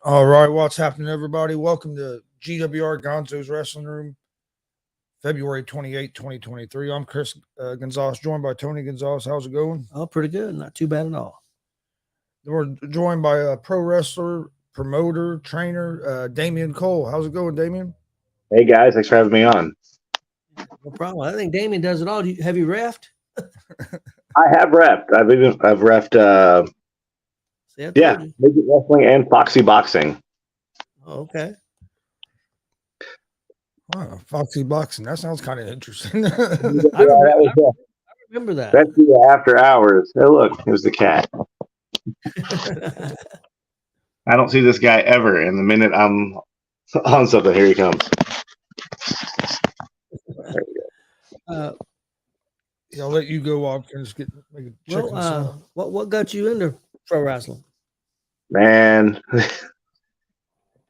All right, what's happening, everybody? Welcome to G.W.R. Gonzo'S Wrestling Room, February 28, 2023. I'm Chris Gonzo'S, joined by Tony Gonzo'S. How's it going? Oh, pretty good. Not too bad at all. We're joined by a pro wrestler, promoter, trainer, Damian Cole. How's it going, Damian? Hey guys, thanks for having me on. No problem. I think Damian does it all. Have you refed? I have refed. I've refed. See, I told Yeah, you. midget wrestling and Foxy boxing. Oh, okay. Wow, Foxy Boxing. That sounds kind of interesting. I remember that. That's the after hours. Oh look, it was the cat. I don't see this guy ever, and the minute I'm on something, here he comes. I'll let you go off and just make a chicken song. What got you into pro wrestling? Man,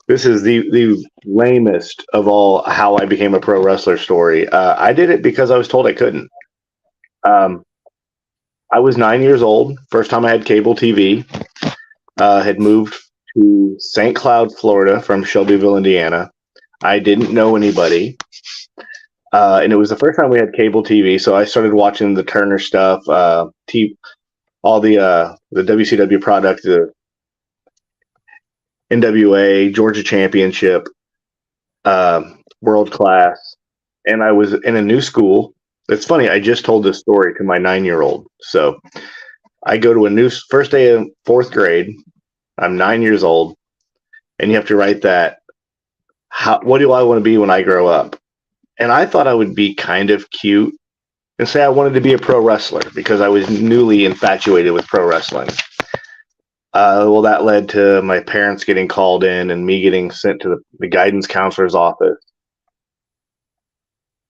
this is the lamest of all how I became a pro wrestler story. I did it because I was told I couldn't. I was 9 years old. First time I had cable TV. Had moved to St. Cloud, Florida from Shelbyville, Indiana. I didn't know anybody. And it was the first time we had cable TV. So I started watching the Turner stuff, all the WCW product, the NWA, Georgia Championship, World Class. And I was in a new school. It's funny, I just told this story to my 9-year-old. So I go to a new first day of fourth grade. I'm 9 years old. And you have to write that. What do I want to be when I grow up? And I thought I would be kind of cute and say I wanted to be a pro wrestler because I was newly infatuated with pro wrestling. Well, that led to my parents getting called in and me getting sent to the guidance counselor's office.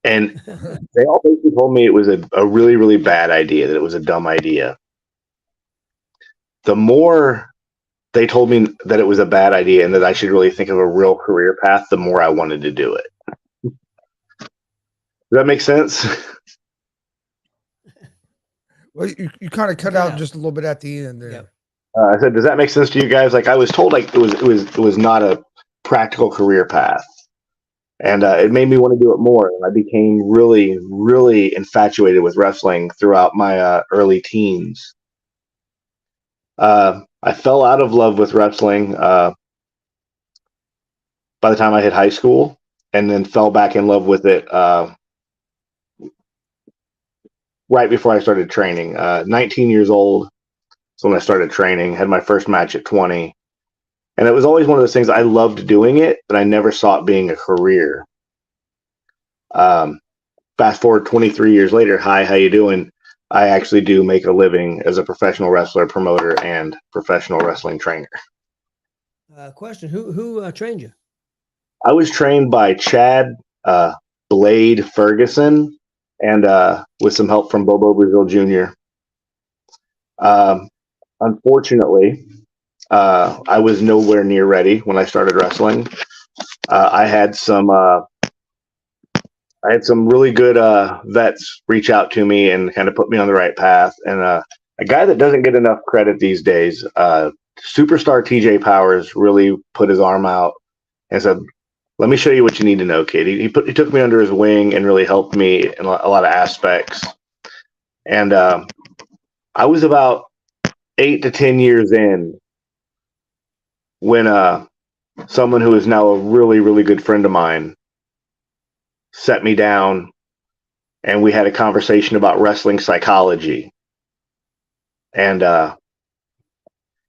And they all basically told me it was a really, really bad idea, that it was a dumb idea. The more they told me that it was a bad idea and that I should really think of a real career path, the more I wanted to do it. Does that make sense? Well, you kind of cut out just a little bit at the end there. Yep. I said, does that make sense to you guys? Like I was told, like it was not a practical career path, and it made me want to do it more. And I became really, really infatuated with wrestling throughout my early teens. I fell out of love with wrestling by the time I hit high school, and then fell back in love with it right before I started training. 19 years old is when I started training. Had my first match at 20, and it was always one of those things. I loved doing it, but I never saw it being a career. Fast forward 23 years later. Hi, how you doing? I actually do make a living as a professional wrestler, promoter, and professional wrestling trainer. Question: Who trained you? I was trained by Chad Blade Ferguson, and with some help from Bobo Brazil Jr. Unfortunately, I was nowhere near ready when I started wrestling. I had some really good vets reach out to me and kind of put me on the right path. And a guy that doesn't get enough credit these days, superstar TJ Powers, really put his arm out and said, "Let me show you what you need to know, kid." He took me under his wing and really helped me in a lot of aspects. And I was about 8 to 10 years in when someone who is now a really, really good friend of mine set me down, and we had a conversation about wrestling psychology. And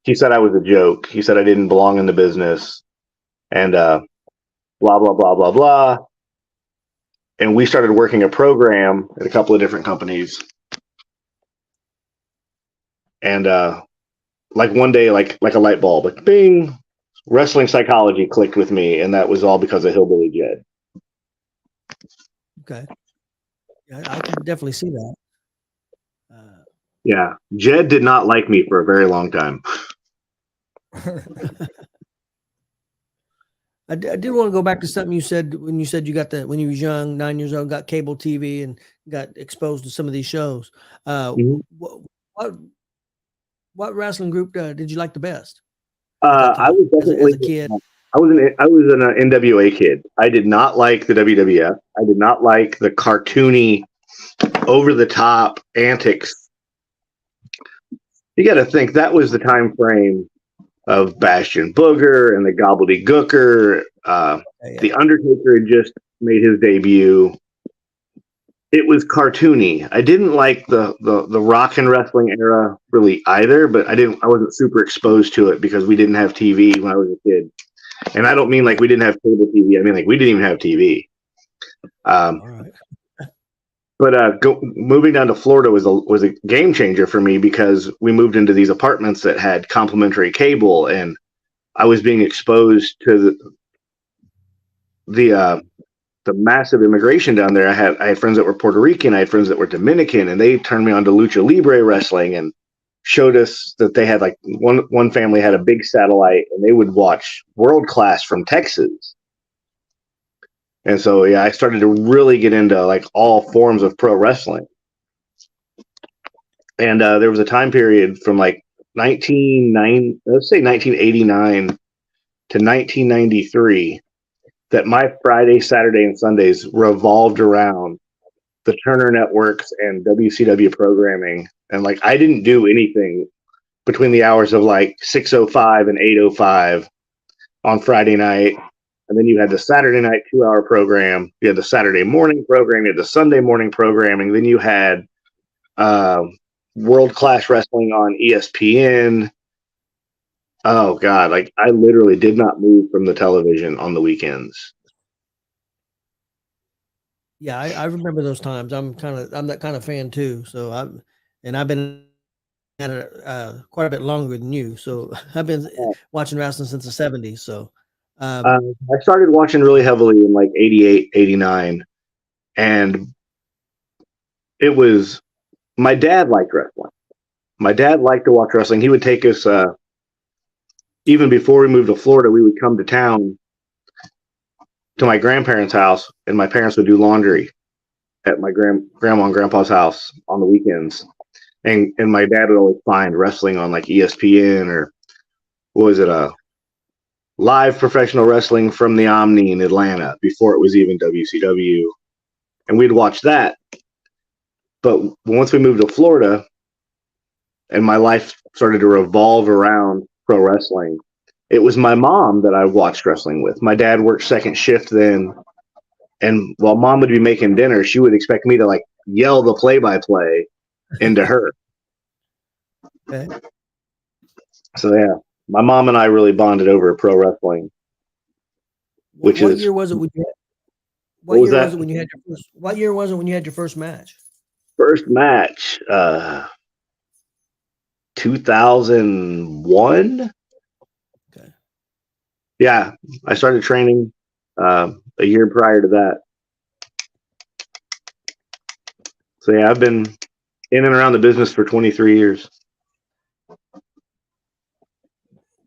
he said I was a joke. He said I didn't belong in the business, and blah, blah, blah, blah, blah. And we started working a program at a couple of different companies. And like one day, like a light bulb, like bing, wrestling psychology clicked with me, and that was all because of Hillbilly Jed. Okay, I can definitely see that. Yeah, Jed did not like me for a very long time. I did want to go back to something you said when you said you got when you was young, 9 years old, got cable TV and got exposed to some of these shows. What wrestling group did you like the best? I was as definitely a kid? I was an NWA kid. I did not like the WWF. I did not like the cartoony, over the top antics. You got to think that was the time frame of Bastion Booger and the Gobbledygooker. The Undertaker had just made his debut. It was cartoony. I didn't like the rock and wrestling era really either, but I wasn't super exposed to it because we didn't have TV when I was a kid. And I don't mean like we didn't have cable TV. I mean like we didn't even have TV. All right. But moving down to Florida was a game changer for me because we moved into these apartments that had complimentary cable, and I was being exposed to the massive immigration down there. I had friends that were Puerto Rican, I had friends that were Dominican, and they turned me on to Lucha Libre wrestling and showed us that they had like one family had a big satellite, and they would watch World Class from Texas. And so, yeah, I started to really get into like all forms of pro wrestling. And there was a time period from like 1989 to 1993 that my Friday, Saturday, and Sundays revolved around the Turner Networks and WCW programming. And like, I didn't do anything between the hours of like 6:05 and 8:05 on Friday night. And then you had the Saturday night 2-hour program. You had the Saturday morning program. You had the Sunday morning programming. Then you had World Class Wrestling on ESPN. Oh God! Like I literally did not move from the television on the weekends. Yeah, I remember those times. I'm that kind of fan too. So I've been at it quite a bit longer than you. So I've been watching wrestling since the 70s. So I started watching really heavily in like 88, 89. And it was, my dad liked wrestling. My dad liked to watch wrestling. He would take us, even before we moved to Florida, we would come to town to my grandparents' house, and my parents would do laundry at my grandma and grandpa's house on the weekends. And my dad would always find wrestling on like ESPN or what was it, live professional wrestling from the Omni in Atlanta before it was even WCW. And we'd watch that. But once we moved to Florida and my life started to revolve around pro wrestling, it was my mom that I watched wrestling with. My dad worked second shift then. And while mom would be making dinner, she would expect me to like yell the play-by-play into her. okay. So yeah, my mom and I really bonded over pro wrestling. What year was it when you had, what year was it when you had your first, what year was it when you had your first match? First match, 2001. Okay. Yeah, I started training a year prior to that. So yeah, I've been in and around the business for 23 years.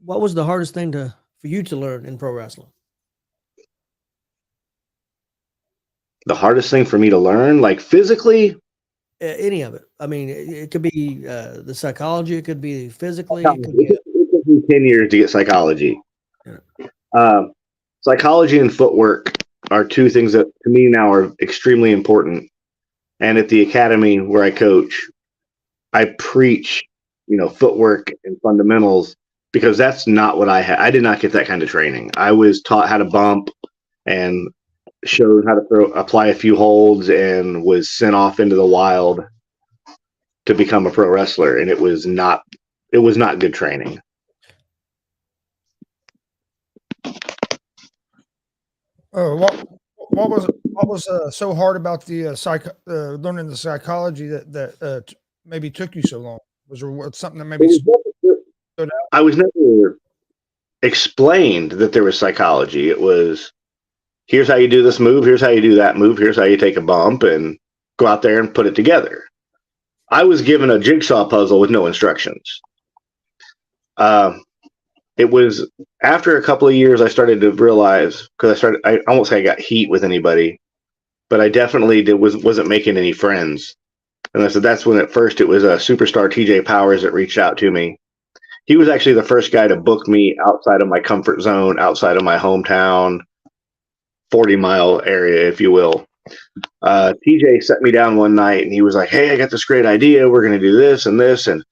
What was the hardest thing for you to learn in pro wrestling? The hardest thing for me to learn, like physically? Any of it. I mean, it could be the psychology. It could be physically. It took me 10 years to get psychology. Yeah. Psychology and footwork are two things that to me now are extremely important. And at the academy where I coach, I preach, footwork and fundamentals because that's not what I had. I did not get that kind of training. I was taught how to bump and showed how to apply a few holds and was sent off into the wild to become a pro wrestler. And it was not good training. What was so hard about the learning the psychology that maybe took you so long? Was there something that maybe I was never explained that there was psychology. It was, here's how you do this move, here's how you do that move, here's how you take a bump and go out there and put it together. I was given a jigsaw puzzle with no instructions. It was after a couple of years I started to realize, because I won't say I got heat with anybody, but I definitely wasn't making any friends. And I said that's when at first it was a superstar TJ Powers that reached out to me. he was actually the first guy to book me outside of my comfort zone, outside of my hometown, 40-mile area, if you will. TJ set me down one night and he was like, "Hey, I got this great idea. We're going to do this and this. And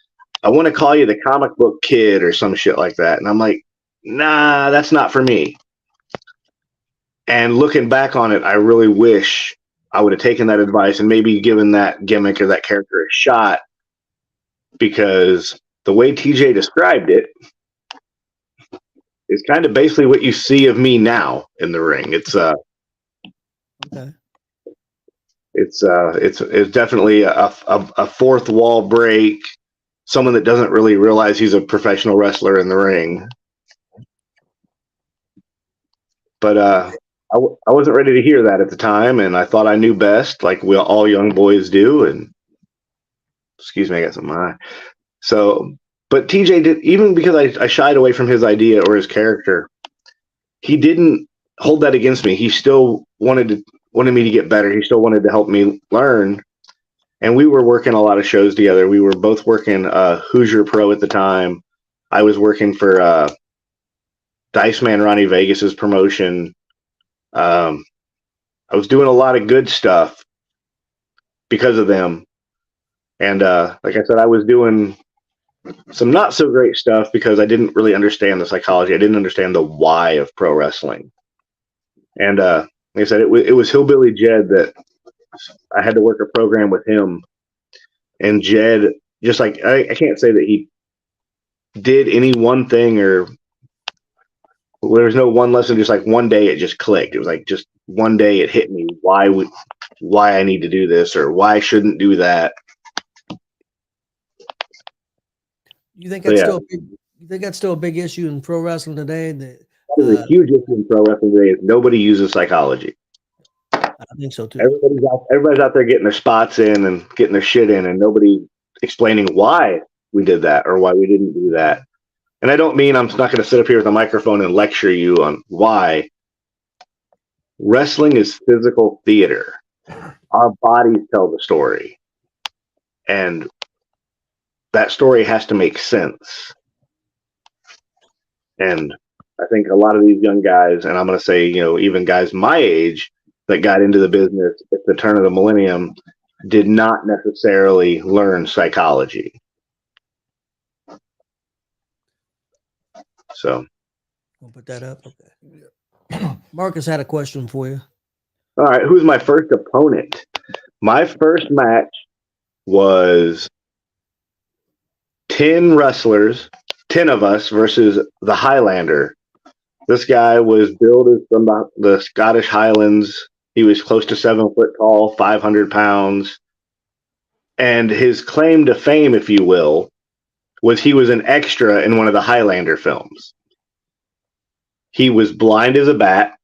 I want to call you the comic book kid or some shit like that." And I'm like, "Nah, that's not for me." And looking back on it, I really wish I would have taken that advice and maybe given that gimmick or that character a shot, because the way TJ described it is kind of basically what you see of me now in the ring. It's Okay. it's definitely a fourth wall break. Someone that doesn't really realize he's a professional wrestler in the ring. But I wasn't ready to hear that at the time, and I thought I knew best, like we all young boys do. And excuse me, I got some in my eye. So, but TJ did, even because I shied away from his idea or his character, he didn't hold that against me. He still wanted me to get better. He still wanted to help me learn. And we were working a lot of shows together. We were both working Hoosier Pro at the time. I was working for Dice Man Ronnie Vegas's promotion. I was doing a lot of good stuff because of them. And like I said, I was doing some not so great stuff because I didn't really understand the psychology. I didn't understand the why of pro wrestling. And like I said, it was Hillbilly Jed that I had to work a program with him. And Jed, just like, I can't say that he did any one thing, or there was no one lesson. Just like one day it just clicked. It was like just one day it hit me why I need to do this or why I shouldn't do that. You think that's still a big issue in pro wrestling today? That is a huge issue in pro wrestling today. Is nobody uses psychology. I think so too. Everybody's out there getting their spots in and getting their shit in, and nobody explaining why we did that or why we didn't do that. And I don't mean I'm not going to sit up here with a microphone and lecture you on why. Wrestling is physical theater. Our bodies tell the story, and that story has to make sense. And I think a lot of these young guys, and I'm going to say, even guys my age that got into the business at the turn of the millennium, did not necessarily learn psychology. So We'll put that up. Okay. Marcus had a question for you. All right, who's my first opponent? My first match was 10 wrestlers, 10 of us versus the Highlander. This guy was billed as from the Scottish Highlands. He was close to 7 foot tall, 500 pounds. And his claim to fame, if you will, was he was an extra in one of the Highlander films. He was blind as a bat.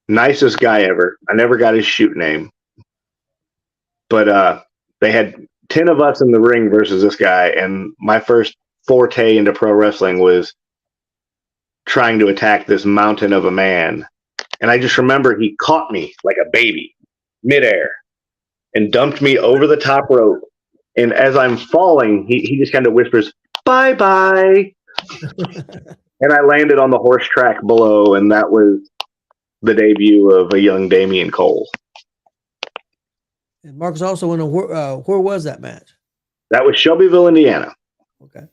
Nicest guy ever. I never got his shoot name. But they had 10 of us in the ring versus this guy, and my first forte into pro wrestling was trying to attack this mountain of a man. And I just remember he caught me like a baby midair and dumped me over the top rope. And as I'm falling, he just kind of whispers, "Bye-bye." And I landed on the horse track below, and that was the debut of a young Damian Cole. And Marcus also went on, where was that match? That was Shelbyville, Indiana. Okay.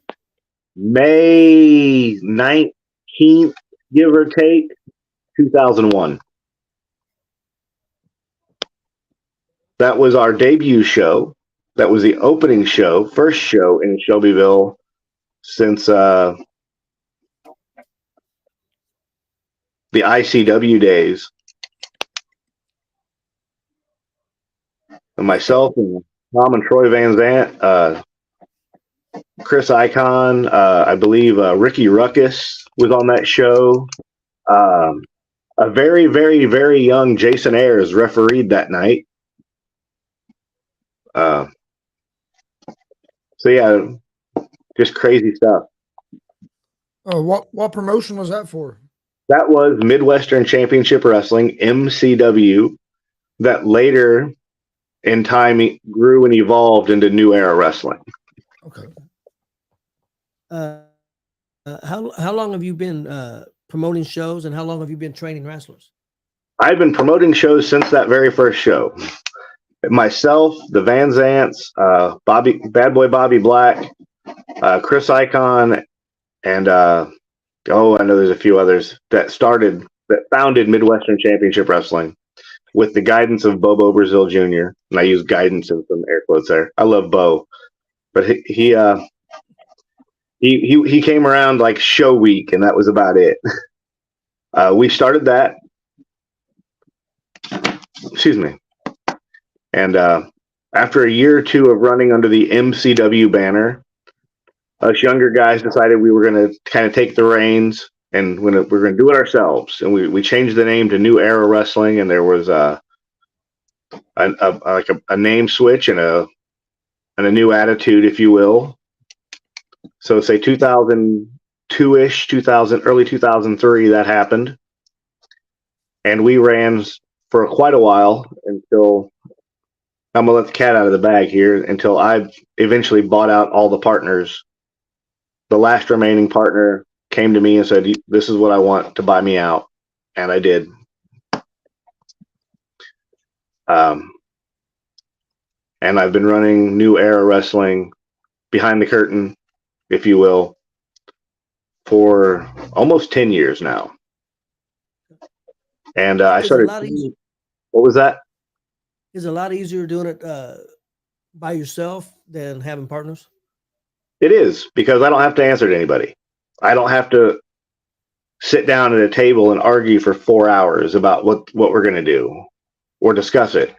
May 19th, give or take, 2001. That was our debut show. That was the opening show, first show in Shelbyville since the ICW days. And myself and Tom and Troy Van Zant, Chris Icon, I believe Ricky Ruckus was on that show. A very, very, very young Jason Ayers refereed that night. So yeah, just crazy stuff. Oh, what promotion was that for? That was Midwestern Championship Wrestling, MCW, that later in time grew and evolved into New Era Wrestling. Okay. how long have you been promoting shows, and how long have you been training wrestlers? I've been promoting shows since that very first show. Myself, the Van Zants, Bad Boy Bobby Black, Chris Icon, and I know there's a few others that founded Midwestern Championship Wrestling with the guidance of Bobo Brazil Jr. And I use guidance in some air quotes there. I love Bo, but he came around like show week, and that was about it. We started that. Excuse me. And after a year or two of running under the MCW banner, us younger guys decided we were going to kind of take the reins, and we're going to do it ourselves. And we changed the name to New Era Wrestling, and there was a name switch and a new attitude, if you will. So say 2002-ish, early 2003, that happened. And we ran for quite a while until I'm going to let the cat out of the bag here, until I eventually bought out all the partners. The last remaining partner came to me and said, "This is what I want to buy me out." And I did. And I've been running New Era Wrestling behind the curtain, if you will, for almost 10 years now. And I started. What was that? Is it a lot easier doing it by yourself than having partners? It is, because I don't have to answer to anybody. I don't have to sit down at a table and argue for 4 hours about what we're going to do or discuss it.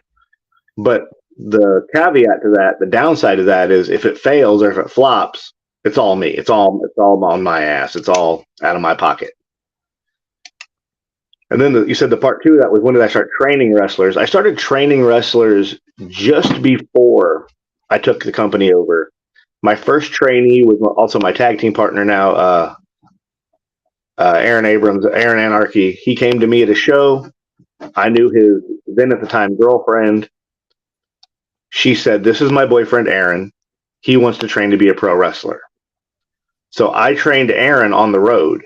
But the caveat to that, the downside of that is if it fails or if it flops, it's all me. It's all on my ass. It's all out of my pocket. And then you said the part two of that was, when did I start training wrestlers? I started training wrestlers just before I took the company over. My first trainee was also my tag team partner now, Aaron Abrams, Aaron Anarchy. He came to me at a show. I knew his then at the time girlfriend. She said, "This is my boyfriend, Aaron. He wants to train to be a pro wrestler." So I trained Aaron on the road.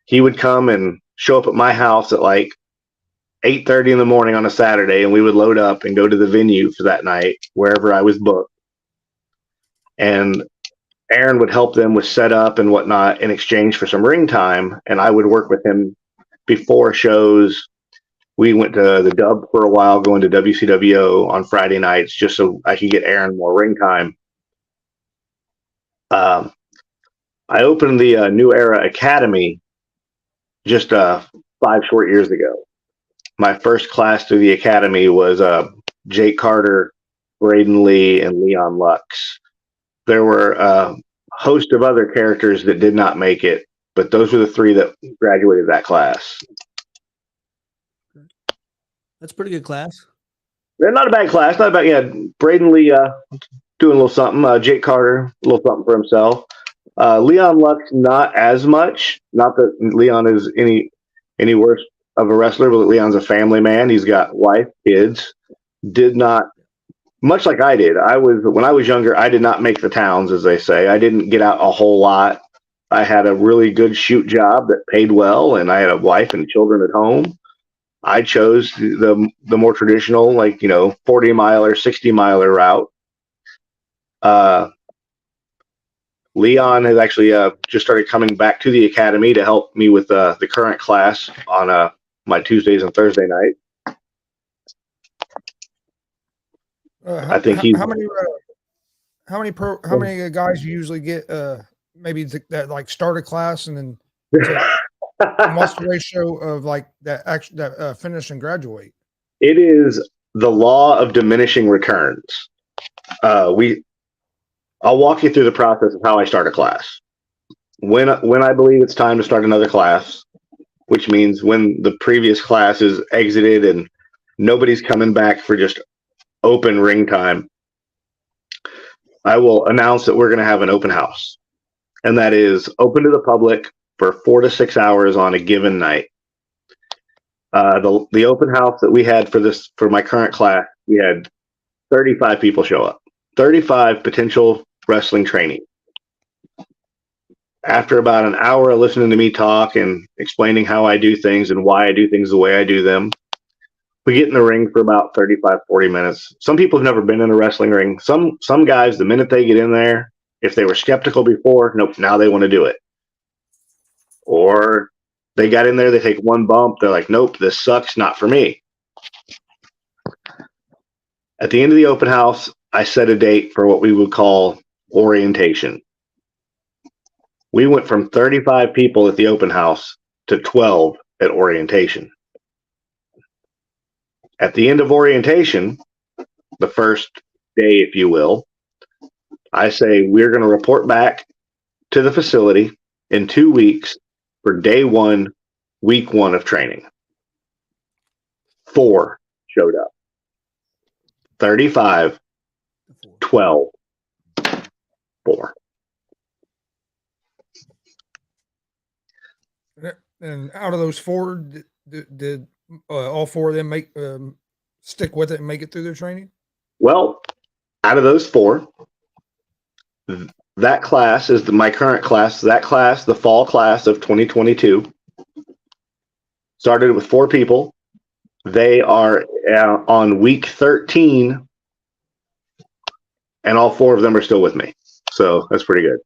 He would come and show up at my house at like 8:30 in the morning on a Saturday, and we would load up and go to the venue for that night, wherever I was booked. And Aaron would help them with setup and whatnot in exchange for some ring time, and I would work with him before shows. We went to the Dub for a while, going to WCWO on Friday nights just so I could get Aaron more ring time. I opened the New Era Academy just 5 short years ago. My first class through the academy was Jake Carter, Braden Lee, and Leon Lux. There were a host of other characters that did not make it, but those were the 3 that graduated that class. That's a pretty good class. They're not a bad class. Not bad. Yeah, Braden Lee doing a little something. Jake Carter, a little something for himself. Leon Lux, not as much. Not that Leon is any worse of a wrestler, but Leon's a family man. He's got wife, kids. Did not, much like I did. When I was younger, I did not make the towns, as they say. I didn't get out a whole lot. I had a really good shoot job that paid well, and I had a wife and children at home. I chose the more traditional, 40-miler, 60-miler route. Leon has actually just started coming back to the academy to help me with the current class on my Tuesdays and Thursday night. I think how many guys you usually get? Maybe that start a class and then what's the ratio of that finish and graduate? It is the law of diminishing returns. I'll walk you through the process of how I start a class. When I believe it's time to start another class, which means when the previous class is exited and nobody's coming back for just open ring time, I will announce that we're going to have an open house. And that is open to the public for 4 to 6 hours on a given night. The open house that we had for my current class, we had 35 people show up. 35 potential wrestling trainees. After about an hour of listening to me talk and explaining how I do things and why I do things the way I do them, we get in the ring for about 35, 40 minutes. Some people have never been in a wrestling ring. Some guys, the minute they get in there, if they were skeptical before, nope, now they want to do it. Or they got in there, they take one bump, they're like, nope, this sucks, not for me. At the end of the open house, I set a date for what we would call orientation. We went from 35 people at the open house to 12 at orientation. At the end of orientation, the first day, if you will, I say we're going to report back to the facility in 2 weeks for day one, week one of training. 4 showed up. 35, 12, 4. And out of those 4, did all 4 of them make stick with it and make it through their training? Well, out of those 4, that class is my current class. That class, the fall class of 2022, started with 4 people. They are on week 13, and all 4 of them are still with me. So that's pretty good.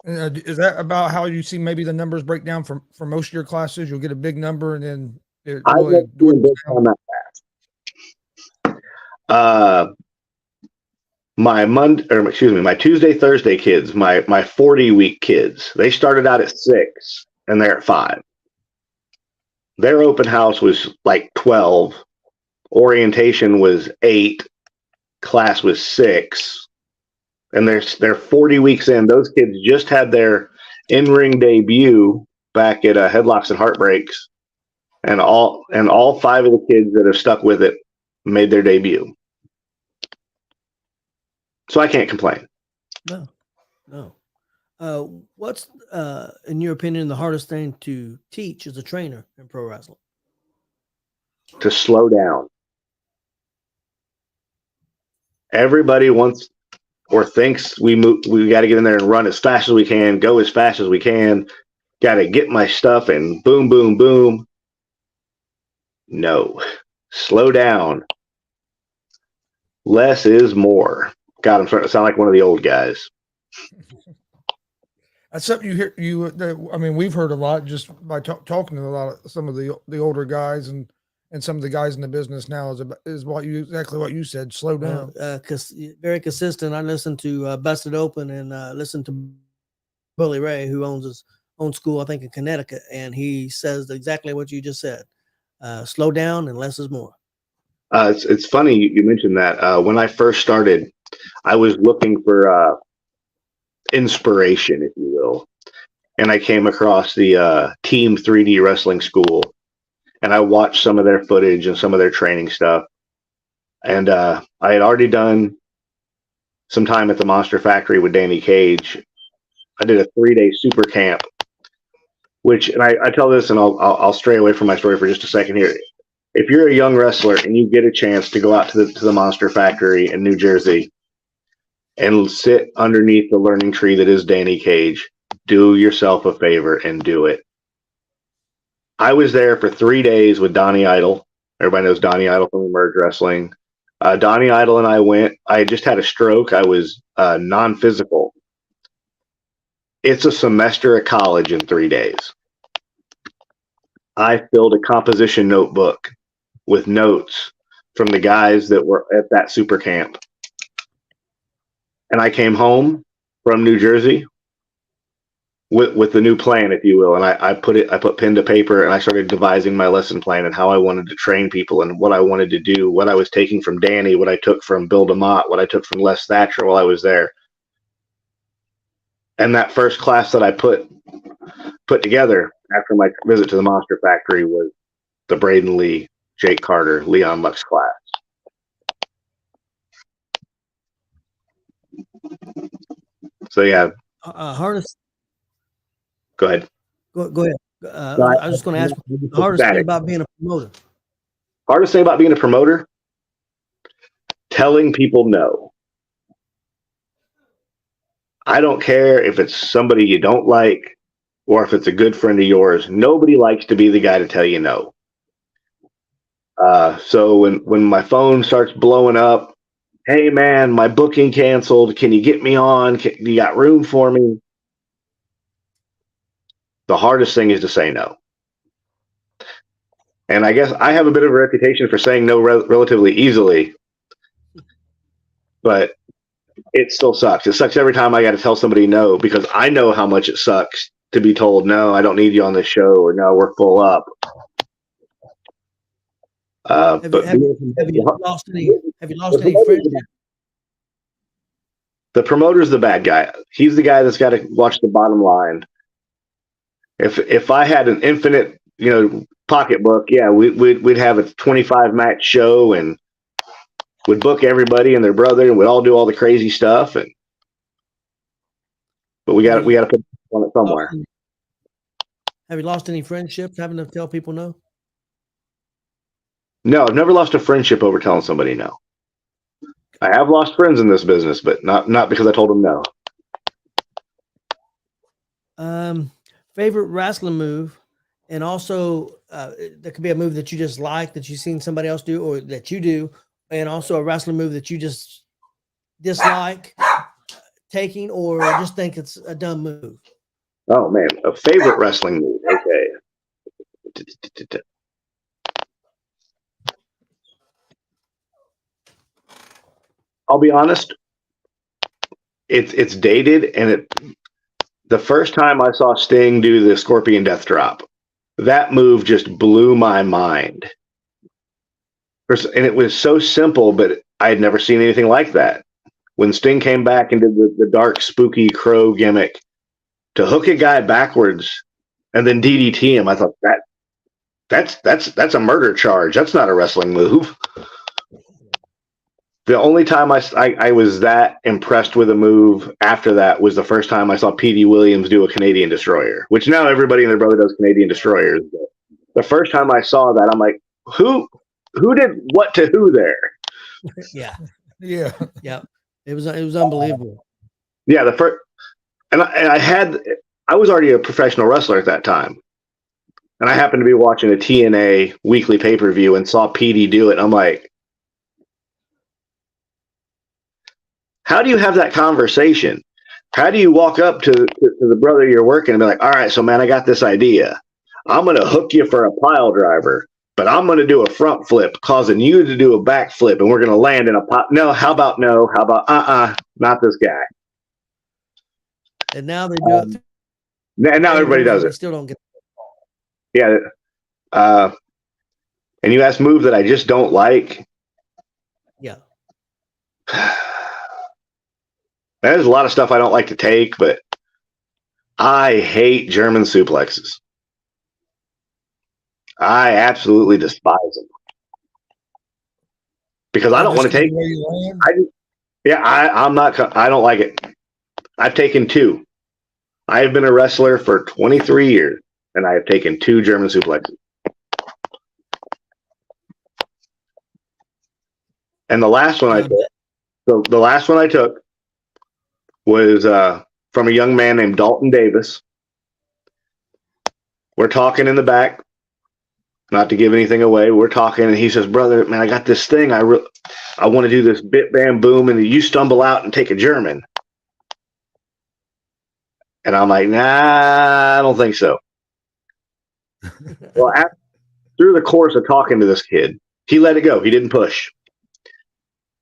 Is that about how you see maybe the numbers break down for most of your classes? You'll get a big number and then it really my Tuesday, Thursday kids, my 40-week kids, they started out at 6 and they're at 5. Their open house was like 12. Orientation was 8. Class was 6. And they're 40 weeks in. Those kids just had their in-ring debut back at Headlocks and Heartbreaks, and all 5 of the kids that have stuck with it made their debut. So I can't complain. No. What's in your opinion the hardest thing to teach as a trainer in pro wrestling? To slow down. Everybody wants or thinks we got to get in there and run as fast as we can, go as fast as we can, got to get my stuff and boom, boom, boom. No, slow down. Less is more. God, I'm starting to sound like one of the old guys. That's something you hear. I mean, we've heard a lot just by talking to some of the older guys and some of the guys in the business now is exactly what you said. Slow down. Because very consistent. I listen to Busted Open and listen to Bully Ray, who owns his own school, I think in Connecticut, and he says exactly what you just said. Slow down and less is more. It's funny you mentioned that. When I first started, I was looking for inspiration, if you will, and I came across the Team 3D Wrestling School. And I watched some of their footage and some of their training stuff. And I had already done some time at the Monster Factory with Danny Cage. I did a 3-day super camp, and I tell this, and I'll stray away from my story for just a second here. If you're a young wrestler and you get a chance to go out to the Monster Factory in New Jersey and sit underneath the learning tree that is Danny Cage, do yourself a favor and do it. I was there for 3 days with Donnie Idol. Everybody knows Donnie Idol from Emerge Wrestling. Donnie Idol and I went. I had just had a stroke. I was non-physical. It's a semester of college in 3 days. I filled a composition notebook with notes from the guys that were at that super camp. And I came home from New Jersey with the new plan, if you will, and I put pen to paper and I started devising my lesson plan and how I wanted to train people and what I wanted to do, what I was taking from Danny, what I took from Bill DeMott, what I took from Les Thatcher while I was there. And that first class that I put together after my visit to the Monster Factory was the Braden Lee, Jake Carter, Leon Lux class. So yeah, hardest. Go ahead. Go ahead. I was just going to ask the hardest thing about being a promoter. Hardest thing about being a promoter? Telling people no. I don't care if it's somebody you don't like or if it's a good friend of yours. Nobody likes to be the guy to tell you no. So when my phone starts blowing up, hey man, my booking canceled. Can you get me on? You got room for me? The hardest thing is to say no. And I guess I have a bit of a reputation for saying no relatively easily, but it still sucks. It sucks every time I got to tell somebody no, because I know how much it sucks to be told, no, I don't need you on this show, or no, we're full up. Have you lost any friends? The promoter's the bad guy. He's the guy that's got to watch the bottom line. If I had an infinite, pocketbook, yeah, we'd have a 25 match show and would book everybody and their brother, and we'd all do all the crazy stuff. But we got to put on it somewhere. Have you lost any friendships having to tell people no? No, I've never lost a friendship over telling somebody no. I have lost friends in this business, but not because I told them no. Favorite wrestling move, and also there could be a move that you just like that you've seen somebody else do or that you do, and also a wrestling move that you just dislike taking or just think it's a dumb move. Oh man, a favorite wrestling move. Okay. I'll be honest. It's dated, and the first time I saw Sting do the Scorpion Death Drop, that move just blew my mind. And it was so simple, but I had never seen anything like that. When Sting came back and did the dark, spooky crow gimmick to hook a guy backwards and then DDT him, I thought that's a murder charge. That's not a wrestling move. The only time I was that impressed with a move after that was the first time I saw P.D. Williams do a Canadian Destroyer, which now everybody and their brother does Canadian Destroyers. But the first time I saw that, I'm like, who did what to who there? Yeah. It was unbelievable. Yeah, the first, and I was already a professional wrestler at that time, and I happened to be watching a TNA weekly pay-per-view and saw PD do it. And I'm like, how do you have that conversation? How do you walk up to the brother you're working and be like, all right, so man, I got this idea. I'm going to hook you for a pile driver, but I'm going to do a front flip, causing you to do a back flip, and we're going to land in a pop. No, how about no? How about not this guy? And now they do it. And now everybody does it. Still don't get. Yeah. And you asked move that I just don't like. Yeah. There's a lot of stuff I don't like to take, but I hate German suplexes. I absolutely despise them because I don't want to take. I'm not. I don't like it. I've taken 2. I have been a wrestler for 23 years, and I have taken 2 German suplexes. And the last one I took was from a young man named Dalton Davis. We're talking in the back, not to give anything away. We're talking, and he says, brother, man, I got this thing. I want to do this bit, bam, boom, and you stumble out and take a German. And I'm like, nah, I don't think so. Well, through the course of talking to this kid, he let it go. He didn't push.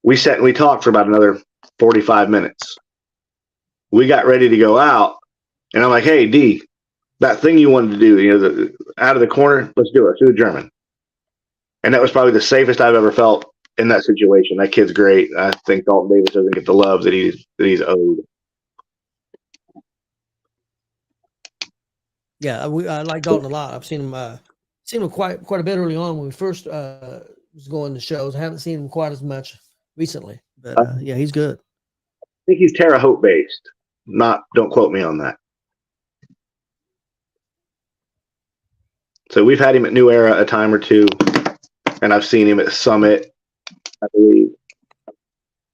We sat and we talked for about another 45 minutes. We got ready to go out, and I'm like, hey, D, that thing you wanted to do, out of the corner, let's do it. Let's do the German. And that was probably the safest I've ever felt in that situation. That kid's great. I think Dalton Davis doesn't get the love that he's owed. Yeah, I like Dalton a lot. I've seen him quite a bit early on when we first was going to shows. I haven't seen him quite as much recently, but yeah, he's good. I think he's Terre Haute based. Don't quote me on that. So we've had him at New Era a time or two, and I've seen him at Summit, I believe. I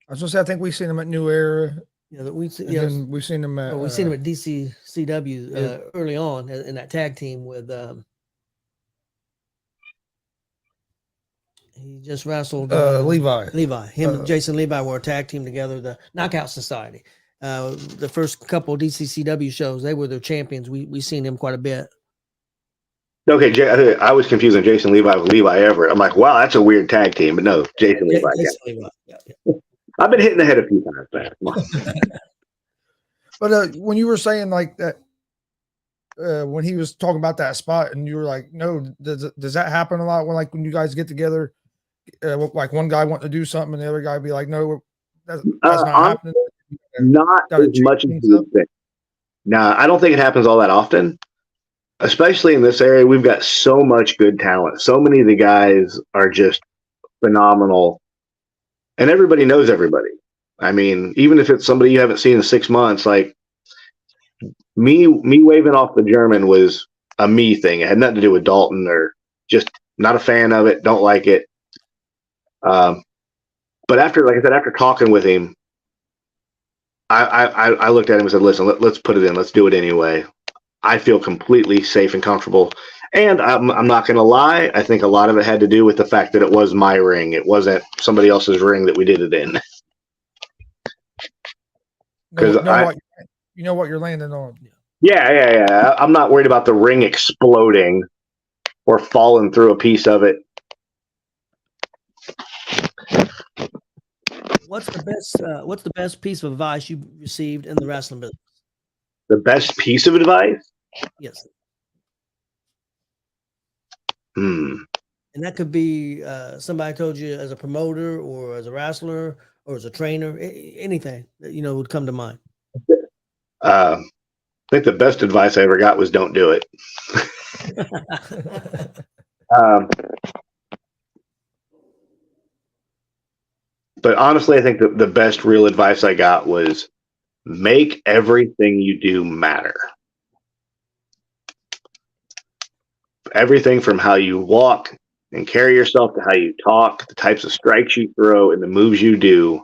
was going to say, I think we've seen him at New Era You know, we see, And then we've seen him at we seen him at DCCW early on in that tag team with. He just wrestled Levi. Levi. Him and Jason Levi were a tag team together. The Knockout Society. The first couple of DCCW shows, they were their champions. We seen him quite a bit. Okay, I was confusing Jason Levi with Levi Everett. I'm like, wow, that's a weird tag team. But no, Jason Levi. Jason Levi. Yeah. I've been hitting the head a few times, man. Come on. But when you were saying like that, when he was talking about that spot, and you were like, "No, does that happen a lot when you guys get together? Like one guy wanting to do something, and the other guy be like, "No, that's not happening." Not as much as you would think. Nah, I don't think it happens all that often. Especially in this area, we've got so much good talent. So many of the guys are just phenomenal, and everybody knows everybody. I mean, even if it's somebody you haven't seen in 6 months, like me waving off the German was a me thing. It had nothing to do with Dalton, or just not a fan of it, don't like it. But after, like I said, after talking with him, I looked at him and said, "Listen, let's put it in. Let's do it anyway." I feel completely safe and comfortable. And I'm not going to lie. I think a lot of it had to do with the fact that it was my ring. It wasn't somebody else's ring that we did it in. Because you know what you're landing on. Yeah. I'm not worried about the ring exploding or falling through a piece of it. What's the best piece of advice you received in the wrestling business? The best piece of advice? Yes. And that could be somebody told you as a promoter or as a wrestler or as a trainer, anything that would come to mind. I think the best advice I ever got was don't do it. But honestly, I think the best real advice I got was make everything you do matter. Everything from how you walk and carry yourself to how you talk, the types of strikes you throw, and the moves you do,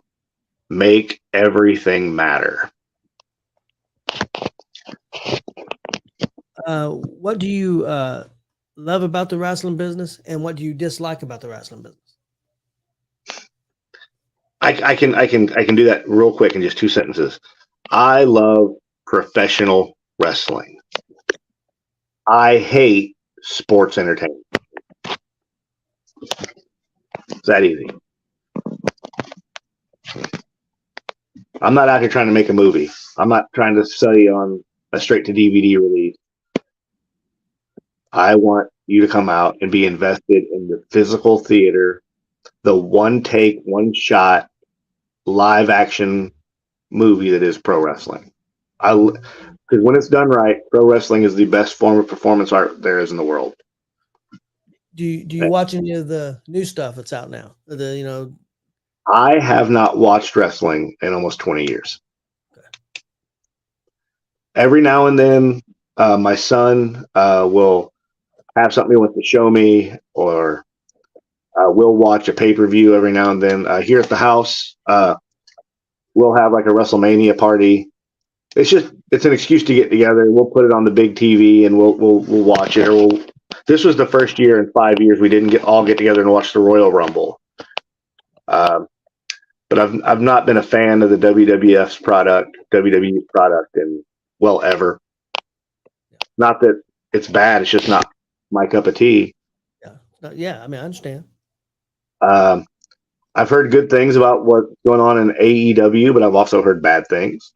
make everything matter. What do you love about the wrestling business, and what do you dislike about the wrestling business? I can do that real quick in just 2 sentences. I love professional wrestling. I hate sports entertainment. It's that easy. I'm not out here trying to make a movie. I'm not trying to sell you on a straight to DVD release. I want you to come out and be invested in the physical theater, the one take, one shot, live action movie that is pro wrestling. Because when it's done right, pro wrestling is the best form of performance art there is in the world. Do you watch any of the new stuff that's out now? I have not watched wrestling in almost 20 years. Okay. Every now and then, my son will have something he wants to show me, or we'll watch a pay-per-view every now and then. Here at the house, we'll have like a WrestleMania party. It's an excuse to get together. We'll put it on the big TV and we'll watch it. This was the first year in 5 years we didn't all get together and watch the Royal Rumble. But I've not been a fan of the WWE's product in ever. Not that it's bad. It's just not my cup of tea. Yeah. I mean, I understand. I've heard good things about what's going on in AEW, but I've also heard bad things.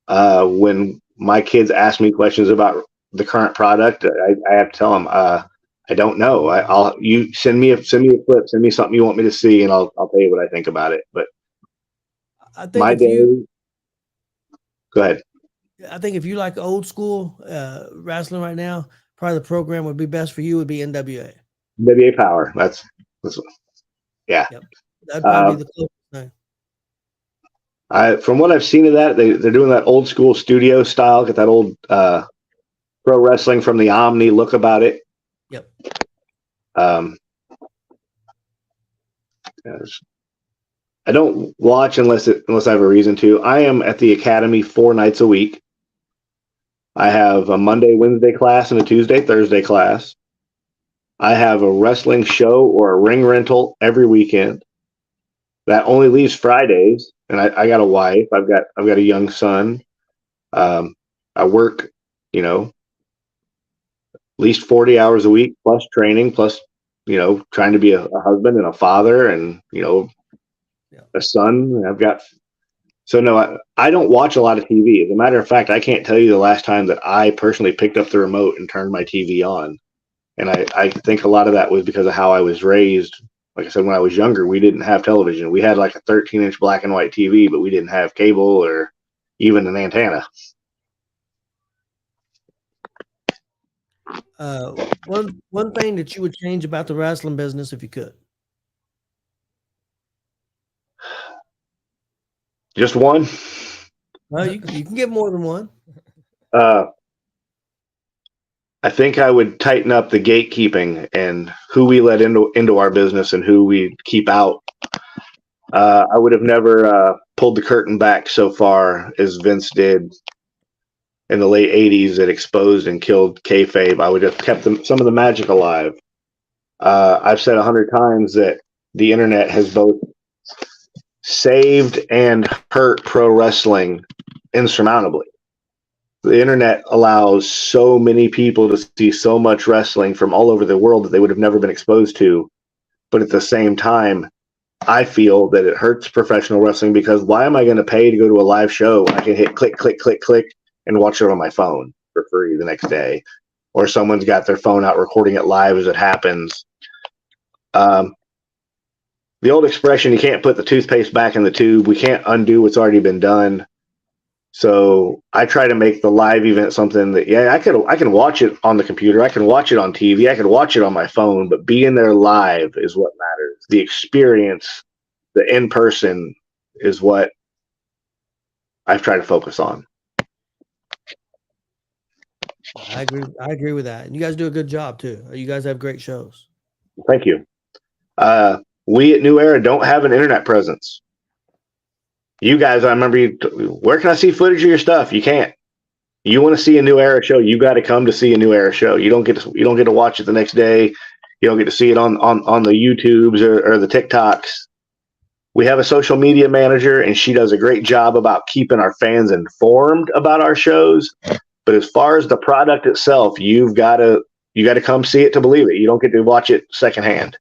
When my kids ask me questions about the current product, I have to tell them I don't know. You send me a clip, send me something you want me to see, and I'll tell you what I think about it. But I think go ahead. I think if you like old school wrestling right now, probably the program would be best for you would be NWA. NWA Power. That's yeah. Yep. That'd probably be the closest thing. From what I've seen of that, they're doing that old school studio style, get that old pro wrestling from the Omni look about it. Yep. I don't watch unless I have a reason to. I am at the academy 4 nights a week. I have a Monday, Wednesday class and a Tuesday, Thursday class. I have a wrestling show or a ring rental every weekend. That only leaves Fridays, and I got a wife. I've got a young son. I work, at least 40 hours a week, plus training, plus trying to be a husband and a father, and a son. So no, I don't watch a lot of TV. As a matter of fact, I can't tell you the last time that I personally picked up the remote and turned my TV on. And I think a lot of that was because of how I was raised. Like I said, when I was younger, we didn't have television. We had like a 13-inch black and white TV, but we didn't have cable or even an antenna. One thing that you would change about the wrestling business if you could? Just one? Well, you can get more than one. I think I would tighten up the gatekeeping and who we let into our business and who we keep out. I would have never pulled the curtain back so far as Vince did in the late 80s that exposed and killed kayfabe. I would have kept some of the magic alive. I've said 100 times that the internet has both saved and hurt pro wrestling insurmountably. The internet allows so many people to see so much wrestling from all over the world that they would have never been exposed to. But at the same time, I feel that it hurts professional wrestling because why am I going to pay to go to a live show when I can hit click, click, click, click and watch it on my phone for free the next day? Or someone's got their phone out recording it live as it happens. The old expression, you can't put the toothpaste back in the tube. We can't undo what's already been done. So I try to make the live event something that, I can watch it on the computer. I can watch it on TV. I can watch it on my phone, but being there live is what matters. The experience, the in-person is what I've tried to focus on. I agree with that. And you guys do a good job too. You guys have great shows. Thank you. We at New Era don't have an internet presence. You guys, I remember where can I see footage of your stuff? You can't. You want to see a New Era show, you got to come to see a New Era show. You don't get to watch it the next day. You don't get to see it on the YouTubes or the TikToks. We have a social media manager, and she does a great job about keeping our fans informed about our shows. But as far as the product itself, you got to come see it to believe it. You don't get to watch it secondhand.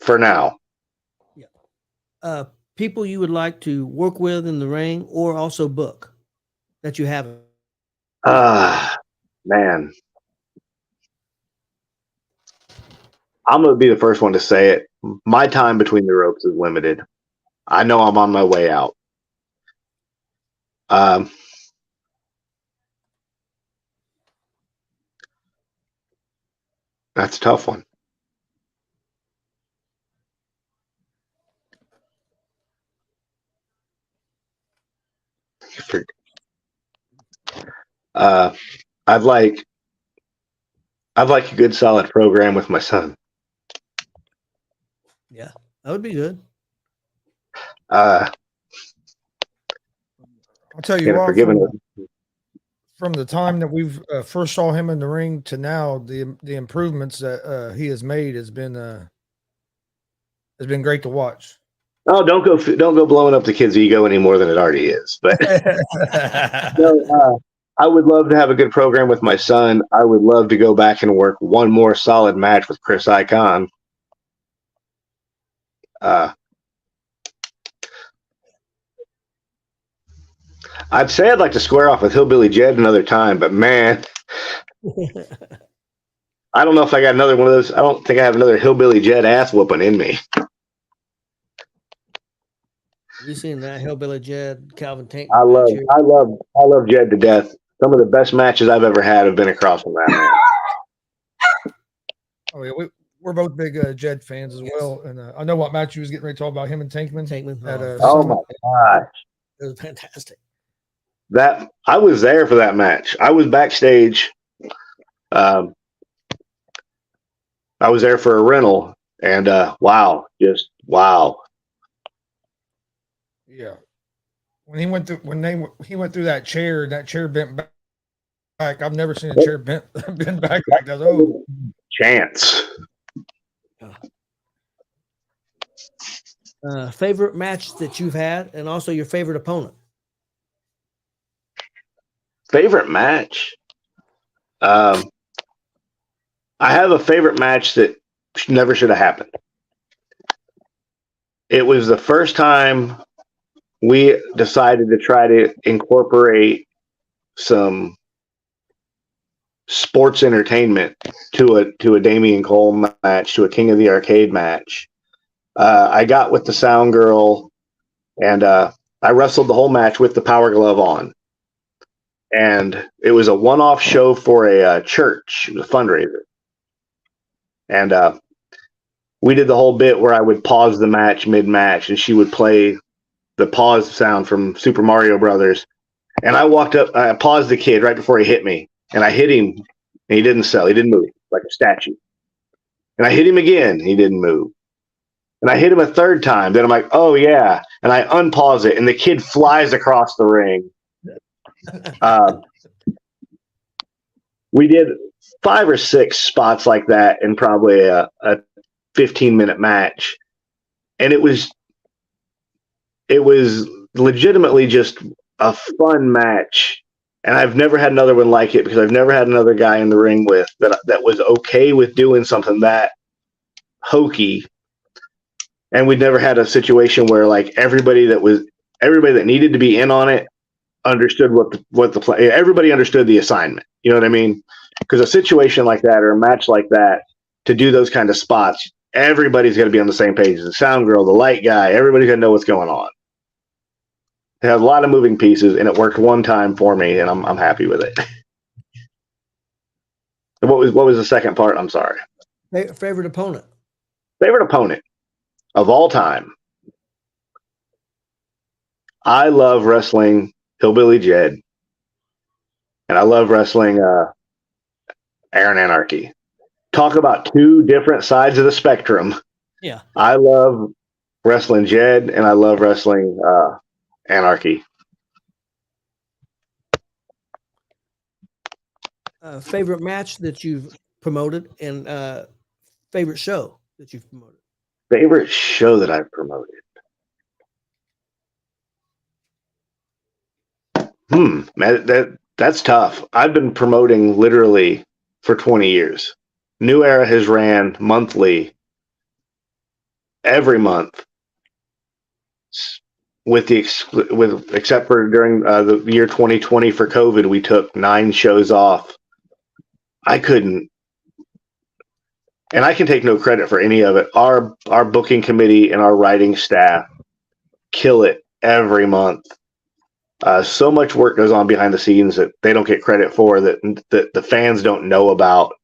For now. People you would like to work with in the ring or also book that you haven't? Man. I'm going to be the first one to say it. My time between the ropes is limited. I know I'm on my way out. That's a tough one. I'd like a good solid program with my son. Yeah, that would be good. I'll tell you what, from the time that we've first saw him in the ring to now, the improvements that he has made has been great to watch. Oh, don't go blowing up the kid's ego any more than it already is. But no, I would love to have a good program with my son. I would love to go back and work one more solid match with Chris Icon. I'd say I'd like to square off with Hillbilly Jed another time, but man, I don't know if I got another one of those. I don't think I have another Hillbilly Jed ass whooping in me. Have you seen that Hillbilly Jed Calvin Tank? I love Jed to death. Some of the best matches I've ever had have been across from that man. Oh yeah, we're both big Jed fans as well, and I know what match you was getting ready to talk about, him and Tankman. Oh my gosh, it was fantastic. That I was there for that match. I was backstage. I was there for a rental, And wow, just wow. Yeah. When he went through that chair bent back. I've never seen a chair bent back like that. Oh, Chance. Favorite match that you've had, and also your favorite opponent. Favorite match. I have a favorite match that never should have happened. It was the first time we decided to try to incorporate some sports entertainment to a Damian Cole match, to a King of the Arcade match. I got with the Sound Girl, and I wrestled the whole match with the Power Glove on. And it was a one-off show for a church. It was a fundraiser. And we did the whole bit where I would pause the match mid-match, and she would play the pause sound from Super Mario Brothers. And I walked up, I paused the kid right before he hit me, and I hit him, and he didn't sell. He didn't move, like a statue. And I hit him again, and he didn't move. And I hit him a third time. Then I'm like, oh, yeah. And I unpause it, and the kid flies across the ring. We did 5 or 6 spots like that in probably a 15-minute match. And it was legitimately just a fun match. And I've never had another one like it, because I've never had another guy in the ring with that was okay with doing something that hokey. And we'd never had a situation where like everybody that needed to be in on it understood what the play. Everybody understood the assignment. You know what I mean? Because a situation like that, or a match like that, to do those kind of spots, everybody's got to be on the same page. The Sound Girl, the light guy, everybody's got to know what's going on. It has a lot of moving pieces, and it worked one time for me, and I'm happy with it. What was the second part? I'm sorry. Favorite opponent. Favorite opponent of all time. I love wrestling Hillbilly Jed, and I love wrestling Aaron Anarchy. Talk about two different sides of the spectrum. Yeah. I love wrestling Jed, and I love wrestling Anarchy. Favorite match that you've promoted, and favorite show that you've promoted. Favorite show that I've promoted. Man, that's tough. I've been promoting literally for 20 years. New Era has ran monthly, every month, except for during the year 2020 for COVID, we took 9 shows off. I couldn't, and I can take no credit for any of it. Our booking committee and our writing staff kill it every month. So much work goes on behind the scenes that they don't get credit for, that the fans don't know about.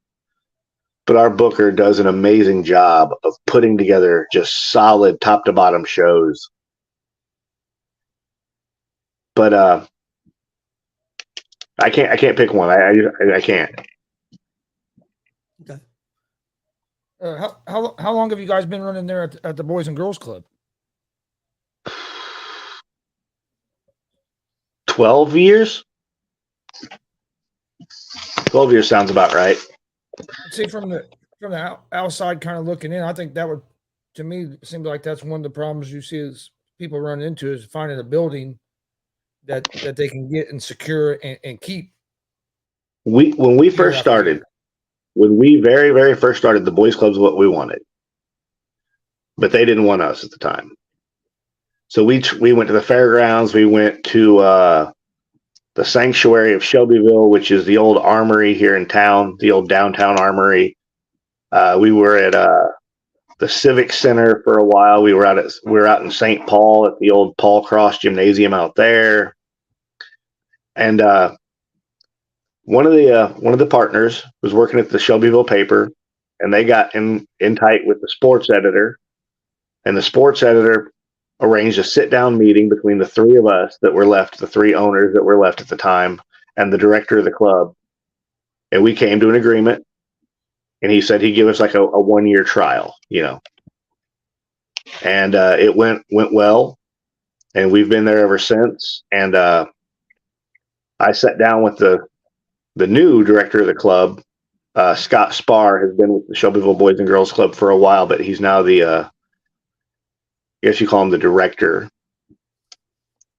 But our booker does an amazing job of putting together just solid top to bottom shows. But I can't pick one. I can't. Okay. How long have you guys been running there at the Boys and Girls Club? 12 years? 12 years sounds about right. See, from the outside kind of looking in, I think that would, to me, seem like that's one of the problems you see is people run into, is finding a building that they can get and secure and keep. When we first started, when we very, very first started, the Boys Club's what we wanted. But they didn't want us at the time. So we went to the fairgrounds. We went to the Sanctuary of Shelbyville, which is the old armory here in town, the old downtown armory. We were at the Civic Center for a while. We were out in St. Paul at the old Paul Cross Gymnasium out there. And one of the partners was working at the Shelbyville paper, and they got in tight with the sports editor, and the sports editor arranged a sit-down meeting between the 3 of us that were left, the 3 owners that were left at the time, and the director of the club. And we came to an agreement and he said he'd give us like a 1-year trial, and it went well, and we've been there ever since. And I sat down with the new director of the club. Scott Spar has been with the Shelbyville Boys and Girls Club for a while, but he's now the I guess you call him the director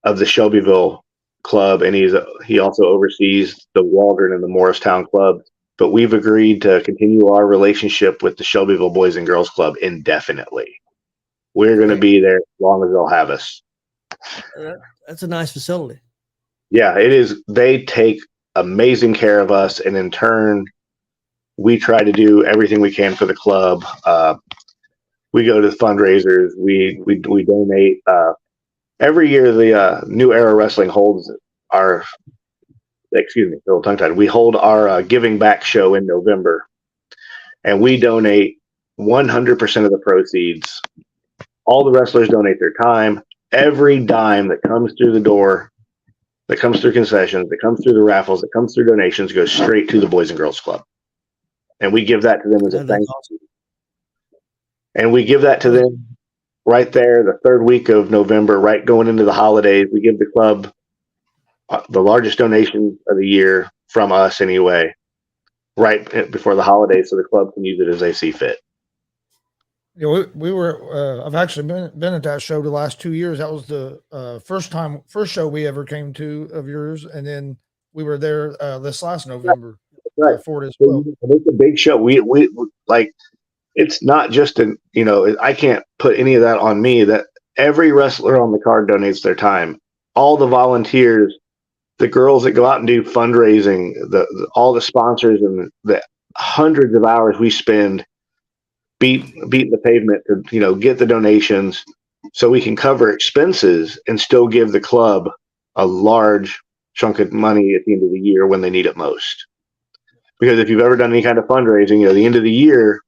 of the Shelbyville club, and he also oversees the Waldron and the Morristown club. But we've agreed to continue our relationship with the Shelbyville Boys and Girls Club indefinitely. We're going to be there as long as they'll have us. That's a nice facility. Yeah, it is. They take amazing care of us, and in turn, we try to do everything we can for the club. We go to fundraisers. We donate. Every year, the New Era Wrestling holds our. Excuse me, a little tongue-tied. We hold our giving back show in November, and we donate 100% of the proceeds. All the wrestlers donate their time. Every dime that comes through the door, that comes through concessions, that comes through the raffles, that comes through donations, goes straight to the Boys and Girls Club. And we give that to them as a thank you. And we give that to them right there, the third week of November, right going into the holidays. We give the club the largest donation of the year from us anyway, right before the holidays, so the club can use it as they see fit. We were. I've actually been at that show the last 2 years. That was the first show we ever came to of yours, and then we were there this last November. Right. For it as well. It's a big show. We like. It's not just I can't put any of that on me. That every wrestler on the card donates their time. All the volunteers, the girls that go out and do fundraising, all the sponsors, and the hundreds of hours we spend beating the pavement to get the donations so we can cover expenses and still give the club a large chunk of money at the end of the year when they need it most. Because if you've ever done any kind of fundraising, the end of the year,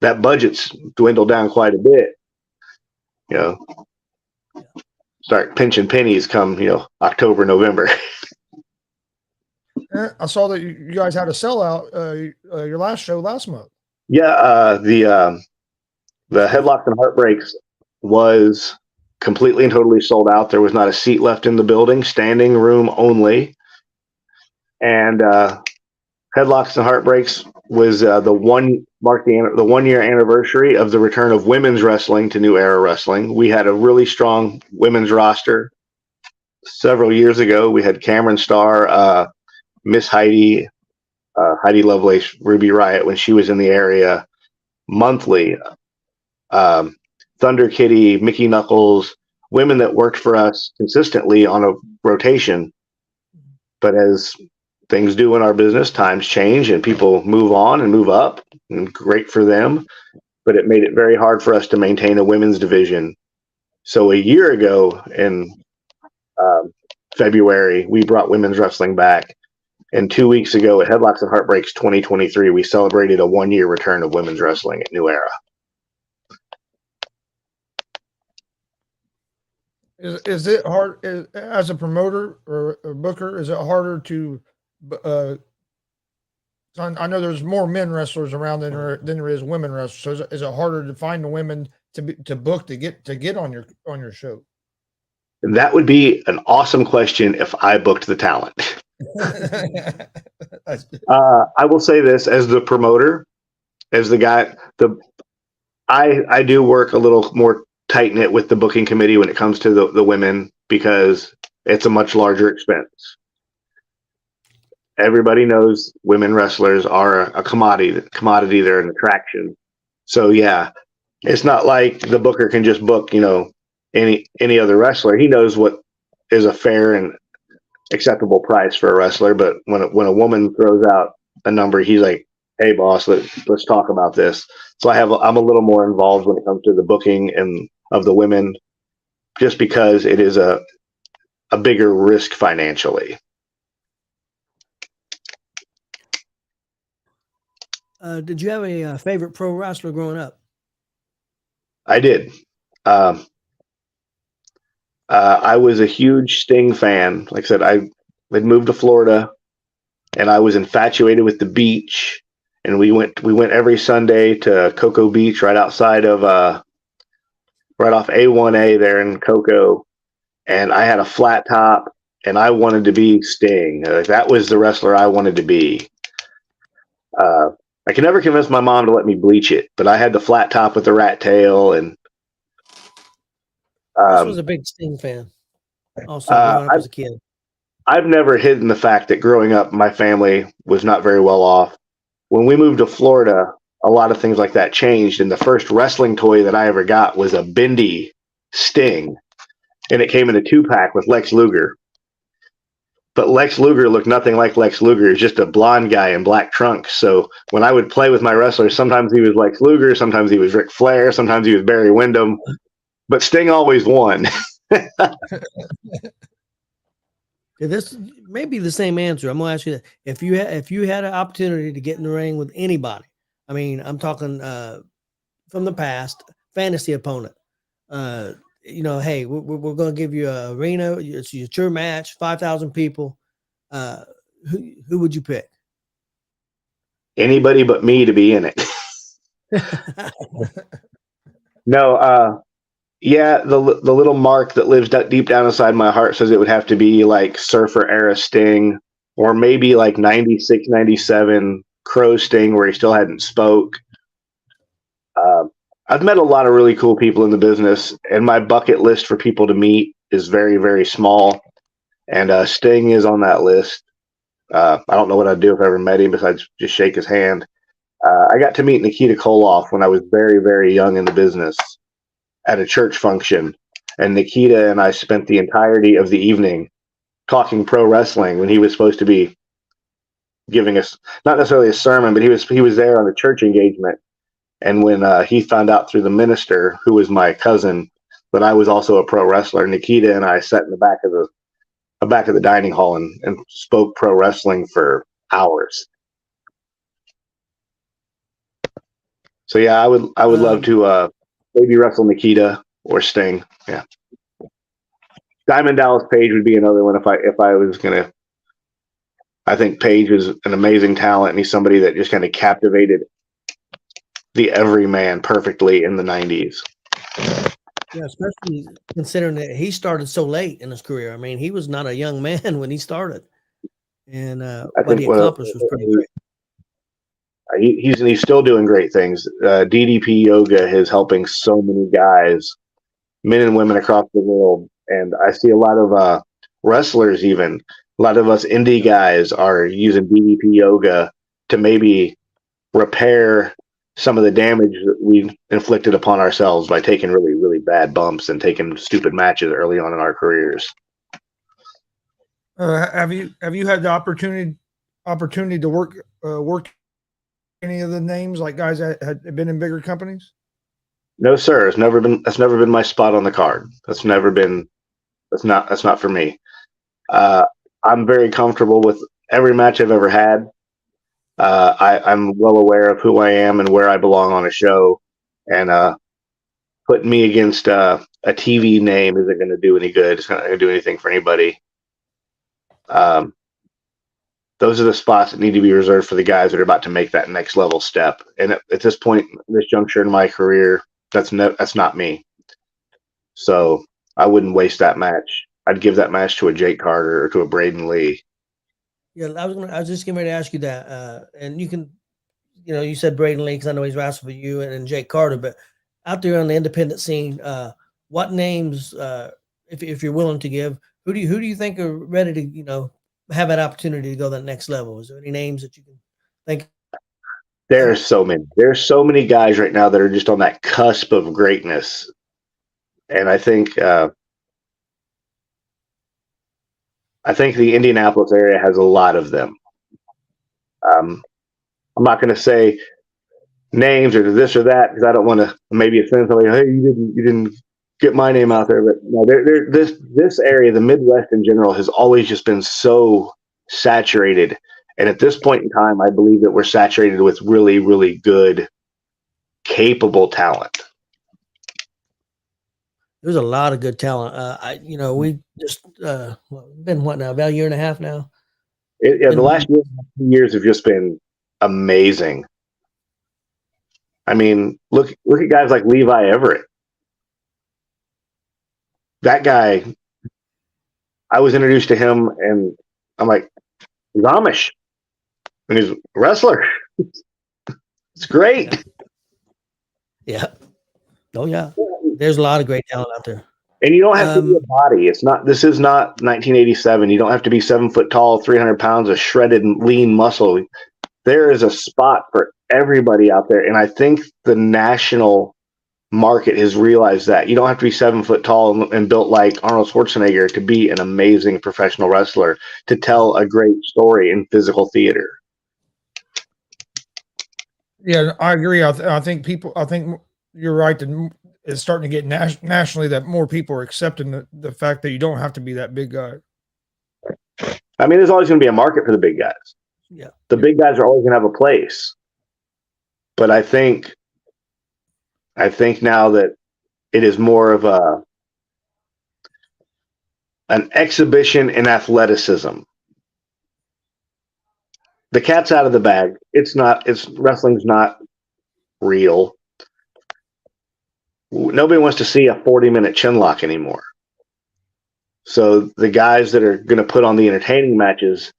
that budget's dwindled down quite a bit. Start pinching pennies come, October, November. I saw that you guys had a sellout your last show last month. Yeah, the Headlocks and Heartbreaks was completely and totally sold out. There was not a seat left in the building, standing room only. And Headlocks and Heartbreaks was the 1 year anniversary of the return of women's wrestling to New Era Wrestling. We had a really strong women's roster several years ago. We had Cameron Starr, Miss Heidi Lovelace, Ruby Riott when she was in the area monthly. Thunder Kitty, Mickey Knuckles, women that worked for us consistently on a rotation. But as things do in our business, times change and people move on and move up, and great for them. But it made it very hard for us to maintain a women's division. So a year ago in February, we brought women's wrestling back. And 2 weeks ago at Headlocks and Heartbreaks 2023, we celebrated a 1 year return of women's wrestling at New Era. Is it hard as a promoter or a booker? Is it harder to? I know there's more men wrestlers around than there is women wrestlers. So is it harder to find the women to book to get on your show? That would be an awesome question if I booked the talent. I will say this as the promoter, as the guy, I do work a little more tight knit with the booking committee when it comes to the women, because it's a much larger expense. Everybody knows women wrestlers are a commodity. They're an attraction. So yeah, it's not like the booker can just book, any other wrestler. He knows what is a fair and acceptable price for a wrestler. But when a woman throws out a number, he's like, "Hey boss, let's talk about this." So I'm a little more involved when it comes to the booking and of the women, just because it is a bigger risk financially. Did you have a favorite pro wrestler growing up? I did. I was a huge Sting fan. Like I said, I had moved to Florida, and I was infatuated with the beach and we went every Sunday to Cocoa Beach, right outside of right off A1A there in Cocoa, and I had a flat top, and I wanted to be Sting. That was the wrestler I wanted to be. I could never convince my mom to let me bleach it, but I had the flat top with the rat tail, and Chris was a big Sting fan. Also, growing up as a kid. I've never hidden the fact that growing up, my family was not very well off. When we moved to Florida, a lot of things like that changed, and the first wrestling toy that I ever got was a bendy Sting, and it came in a 2-pack with Lex Luger. But Lex Luger looked nothing like Lex Luger. He's just a blonde guy in black trunks. So when I would play with my wrestlers, sometimes he was Lex Luger, sometimes he was Ric Flair, sometimes he was Barry Windham, but Sting always won. This may be the same answer. I'm gonna ask you that. If you had an opportunity to get in the ring with anybody, I mean, I'm talking from the past, fantasy opponent. Hey, we're gonna give you a arena. It's your match, 5,000 people. Who would you pick? Anybody but me to be in it. No, yeah, the little mark that lives deep down inside my heart says it would have to be like Surfer era Sting, or maybe like 96, 97 Crow Sting, where he still hadn't spoke. I've met a lot of really cool people in the business, and my bucket list for people to meet is very, very small. And Sting is on that list. I don't know what I'd do if I ever met him besides just shake his hand. I got to meet Nikita Koloff when I was very, very young in the business at a church function, and Nikita and I spent the entirety of the evening talking pro wrestling when he was supposed to be giving us not necessarily a sermon, but he was there on a church engagement. And when he found out through the minister, who was my cousin, that I was also a pro wrestler, Nikita and I sat in the back of the dining hall and spoke pro wrestling for hours. So yeah, I would love to maybe wrestle Nikita or Sting. Yeah, Diamond Dallas Page would be another one if I was gonna. I think Page is an amazing talent, and he's somebody that just kind of captivated the everyman perfectly in the 90s. Yeah, especially considering that he started so late in his career. I mean, he was not a young man when he started, and what he accomplished was pretty great. He's still doing great things. DDP Yoga is helping so many guys, men and women across the world, and I see a lot of wrestlers, even a lot of us indie guys are using DDP Yoga to maybe repair some of the damage that we inflicted upon ourselves by taking really, really bad bumps and taking stupid matches early on in our careers. Have you had the opportunity to work any of the names, like guys that had been in bigger companies? No, sir. That's never been my spot on the card. That's not for me. I'm very comfortable with every match I've ever had. I'm well aware of who I am and where I belong on a show, and putting me against a TV name isn't going to do any good. It's not going to do anything for anybody. Those are the spots that need to be reserved for the guys that are about to make that next level step. And at this point, this juncture in my career, that's not me. So I wouldn't waste that match. I'd give that match to a Jake Carter or to a Braden Lee. Yeah, I was just getting ready to ask you that, and you can, you said Braden Lee because I know he's wrestling for you, and Jake Carter, but out there on the independent scene, what names, if you're willing to give, who do you think are ready to have that opportunity to go to that next level? Is there any names that you can think? There's so many. There's so many guys right now that are just on that cusp of greatness, and I think the Indianapolis area has a lot of them. I'm not going to say names or this or that because I don't want to maybe offend somebody. Hey, you didn't get my name out there, but no, this area, the Midwest in general, has always just been so saturated. And at this point in time, I believe that we're saturated with really, really good, capable talent. There's a lot of good talent. We just been what now? About a year and a half now. The last years have just been amazing. I mean, look at guys like Levi Everett. That guy, I was introduced to him, and I'm like, he's Amish, and he's a wrestler. It's great. Yeah. Oh yeah. There's a lot of great talent out there. And you don't have to be a body. This is not 1987. You don't have to be 7 foot tall, 300 pounds of shredded lean muscle. There is a spot for everybody out there. And I think the national market has realized that you don't have to be 7 foot tall and built like Arnold Schwarzenegger to be an amazing professional wrestler, to tell a great story in physical theater. Yeah, I agree. I think you're right. That it's starting to get nationally that more people are accepting the fact that you don't have to be that big guy. I mean, there's always going to be a market for the big guys. Yeah. The big guys are always going to have a place. But I think now that it is more of an exhibition in athleticism. The cat's out of the bag. Wrestling's not real. Nobody wants to see a 40-minute chin lock anymore. So the guys that are going to put on the entertaining matches,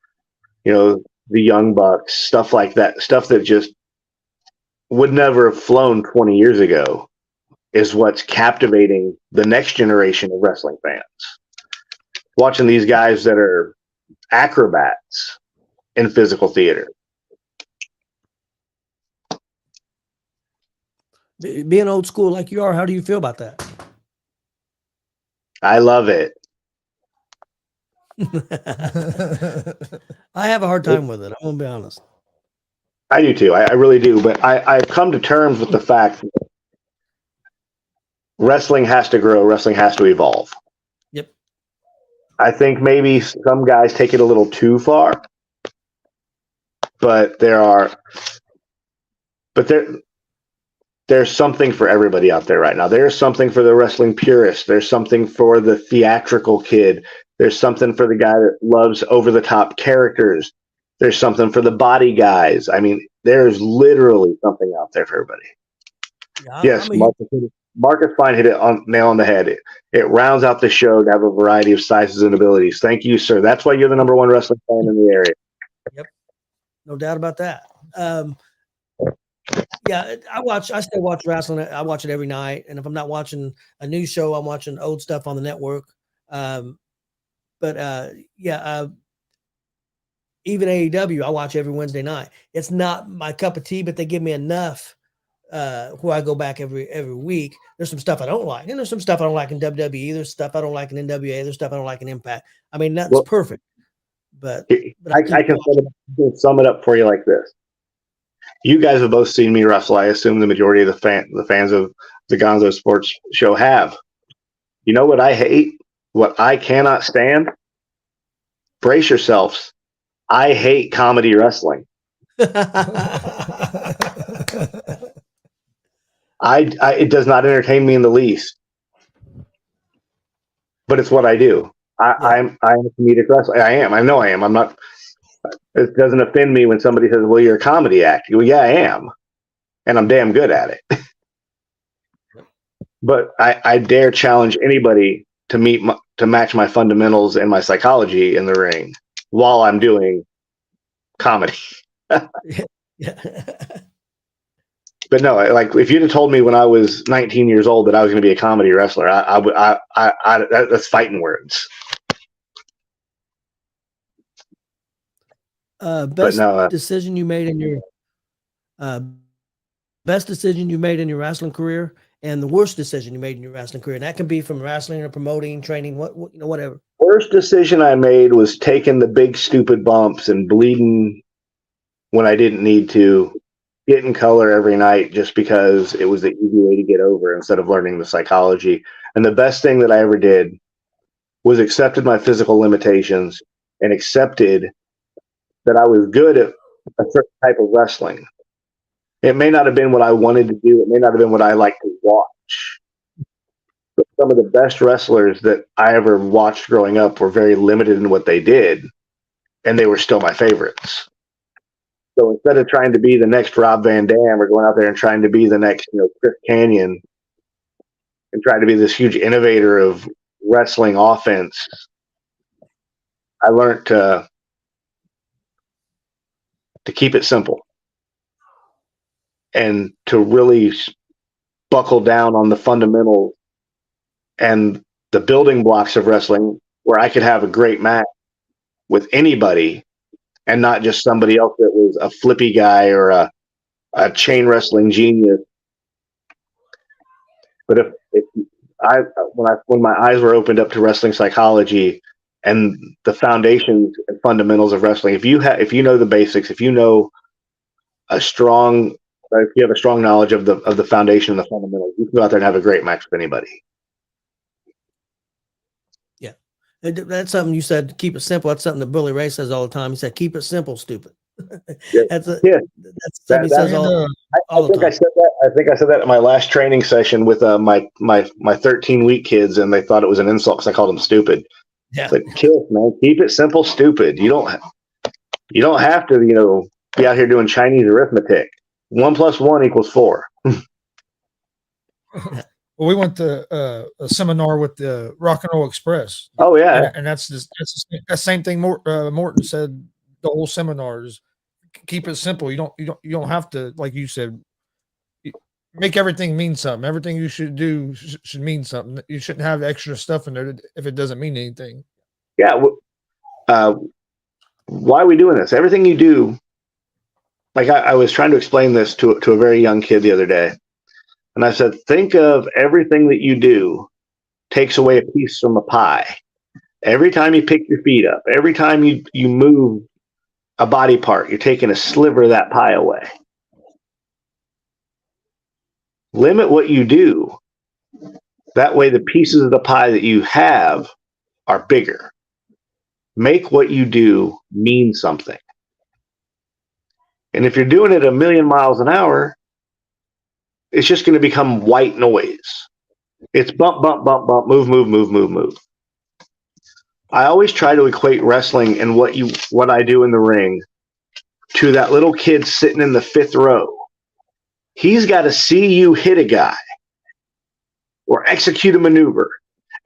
the Young Bucks, stuff like that, stuff that just would never have flown 20 years ago, is what's captivating the next generation of wrestling fans. Watching these guys that are acrobats in physical theater. Being old school like you are, how do you feel about that? I love it. I have a hard time with it. I'm going to be honest. I do too. I really do. But I've come to terms with the fact that wrestling has to grow. Wrestling has to evolve. Yep. I think maybe some guys take it a little too far. But there's something for everybody out there right now. There's something for the wrestling purist. There's something for the theatrical kid. There's something for the guy that loves over-the-top characters. There's something for the body guys. I mean, there's literally something out there for everybody. Yeah, yes, Marcus Fine hit it nail on the head. It rounds out the show to have a variety of sizes and abilities. Thank you, sir. That's why you're the number one wrestling fan in the area. Yep. No doubt about that. Yeah, I still watch wrestling. I watch it every night. And if I'm not watching a new show, I'm watching old stuff on the network. Even AEW, I watch every Wednesday night. It's not my cup of tea, but they give me enough where I go back every week. There's some stuff I don't like. And there's some stuff I don't like in WWE. There's stuff I don't like in NWA. There's stuff I don't like in Impact. I mean, that's perfect. But I can sum it up for you like this. You guys have both seen me wrestle. I assume the majority of the fans of the Gonzo Sports Show have. You know what I hate? What I cannot stand? Brace yourselves. I hate comedy wrestling. It does not entertain me in the least. But it's what I do. I'm a comedic wrestler. I am. I know I am. I'm not. It doesn't offend me when somebody says, "Well, you're a comedy actor." Well, yeah, I am, and I'm damn good at it. But I dare challenge anybody to match my fundamentals and my psychology in the ring while I'm doing comedy. But no, like if you'd have told me when I was 19 years old that I was going to be a comedy wrestler, that's fighting words. Decision you made in your best decision you made in your wrestling career, and the worst decision you made in your wrestling career. And that can be from wrestling or promoting, training, whatever. Worst decision I made was taking the big stupid bumps and bleeding when I didn't need to, getting color every night just because it was the easy way to get over instead of learning the psychology. And the best thing that I ever did was accepted my physical limitations and accepted that I was good at a certain type of wrestling. It may not have been what I wanted to do. It may not have been what I like to watch. But some of the best wrestlers that I ever watched growing up were very limited in what they did, and they were still my favorites. So instead of trying to be the next Rob Van Dam or going out there and trying to be the next, Chris Canyon and trying to be this huge innovator of wrestling offense, I learned to keep it simple and to really buckle down on the fundamentals and the building blocks of wrestling, where I could have a great match with anybody and not just somebody else that was a flippy guy or a chain wrestling genius. But when my eyes were opened up to wrestling psychology and the foundations and fundamentals of wrestling, if you know the basics, if you have a strong knowledge of the foundation and the fundamentals, you can go out there and have a great match with anybody. Yeah, that's something you said. Keep it simple. That's something that Billy Ray says all the time. He said, "Keep it simple, stupid." Yeah. That's something he says all the time. I think I said that at my last training session with my 13-week kids, and they thought it was an insult because I called them stupid. Yeah, But kids, man, keep it simple, stupid. You don't have to, be out here doing Chinese arithmetic. 1 + 1 = 4. Well, we went to a seminar with the Rock and Roll Express. Oh yeah, and that's the same thing. Morton said the whole seminar is keep it simple. You don't have to, like you said, make everything mean something. Everything you should do should mean something. You shouldn't have extra stuff in there if it doesn't mean anything. yeah. Why are we doing this? Everything you do, like I was trying to explain this to a very young kid the other day, and I said, think of everything that you do takes away a piece from a pie. Every time you pick your feet up, every time you move a body part, you're taking a sliver of that pie away. Limit what you do. That way the pieces of the pie that you have are bigger. Make what you do mean something. And if you're doing it 1,000,000 miles an hour, it's just going to become white noise. It's bump, bump, bump, bump, move, move, move, move, move. I always try to equate wrestling and what I do in the ring to that little kid sitting in the 5th row. He's got to see you hit a guy or execute a maneuver,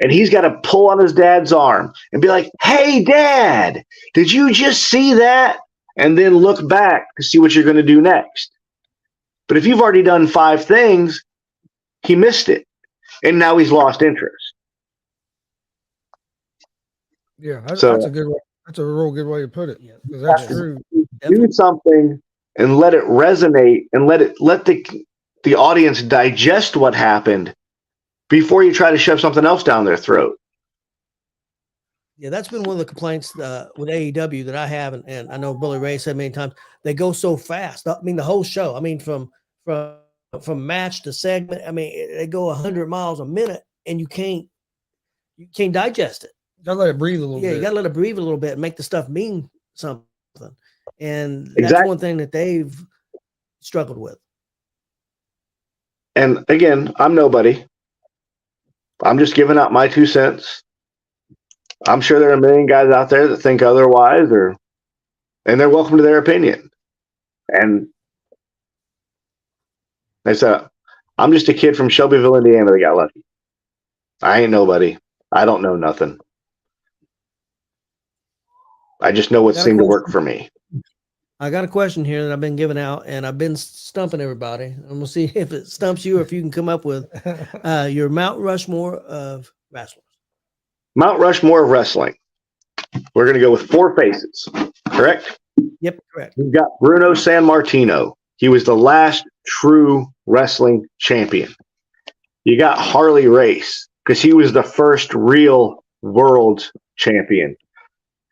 and he's got to pull on his dad's arm and be like, "Hey, Dad, did you just see that?" And then look back to see what you're going to do next. But if you've already done 5 things, he missed it, and now he's lost interest. Yeah, that's a good way. That's a real good way to put it. Yeah. Because that's true. Do something and let it resonate and let the audience digest what happened before you try to shove something else down their throat. Yeah, that's been one of the complaints with AEW that I have, and I know Billy Ray said many times, they go so fast. I mean, the whole show. I mean, from match to segment. I mean, they go 100 miles a minute, and you can't digest it. Gotta let it breathe a little bit. Yeah, you gotta let it breathe a little bit and make the stuff mean something. And that's Exactly. one thing that they've struggled with. And again, I'm nobody. I'm just giving out my 2 cents. I'm sure there are a million guys out there that think otherwise, and they're welcome to their opinion. And they said, I'm just a kid from Shelbyville, Indiana that got lucky. I ain't nobody. I don't know nothing. I just know what seemed to work for me. I got a question here that I've been giving out, and I've been stumping everybody. I'm going to see if it stumps you or if you can come up with your Mount Rushmore of wrestlers. Mount Rushmore of wrestling. We're going to go with 4 faces, correct? Yep, correct. We've got Bruno Sammartino. He was the last true wrestling champion. You got Harley Race, because he was the first real world champion.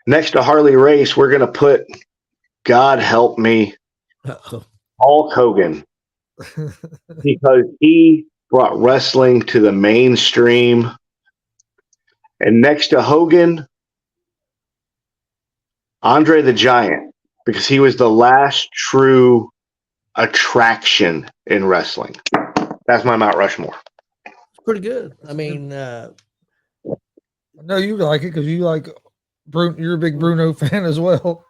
Next to Harley Race, we're going to put, God help me, Hulk Hogan, because he brought wrestling to the mainstream. And next to Hogan, Andre the Giant, because he was the last true attraction in wrestling. That's my Mount Rushmore. Pretty good. I mean, No, you like it because you like Bruno. You're a big Bruno fan as well.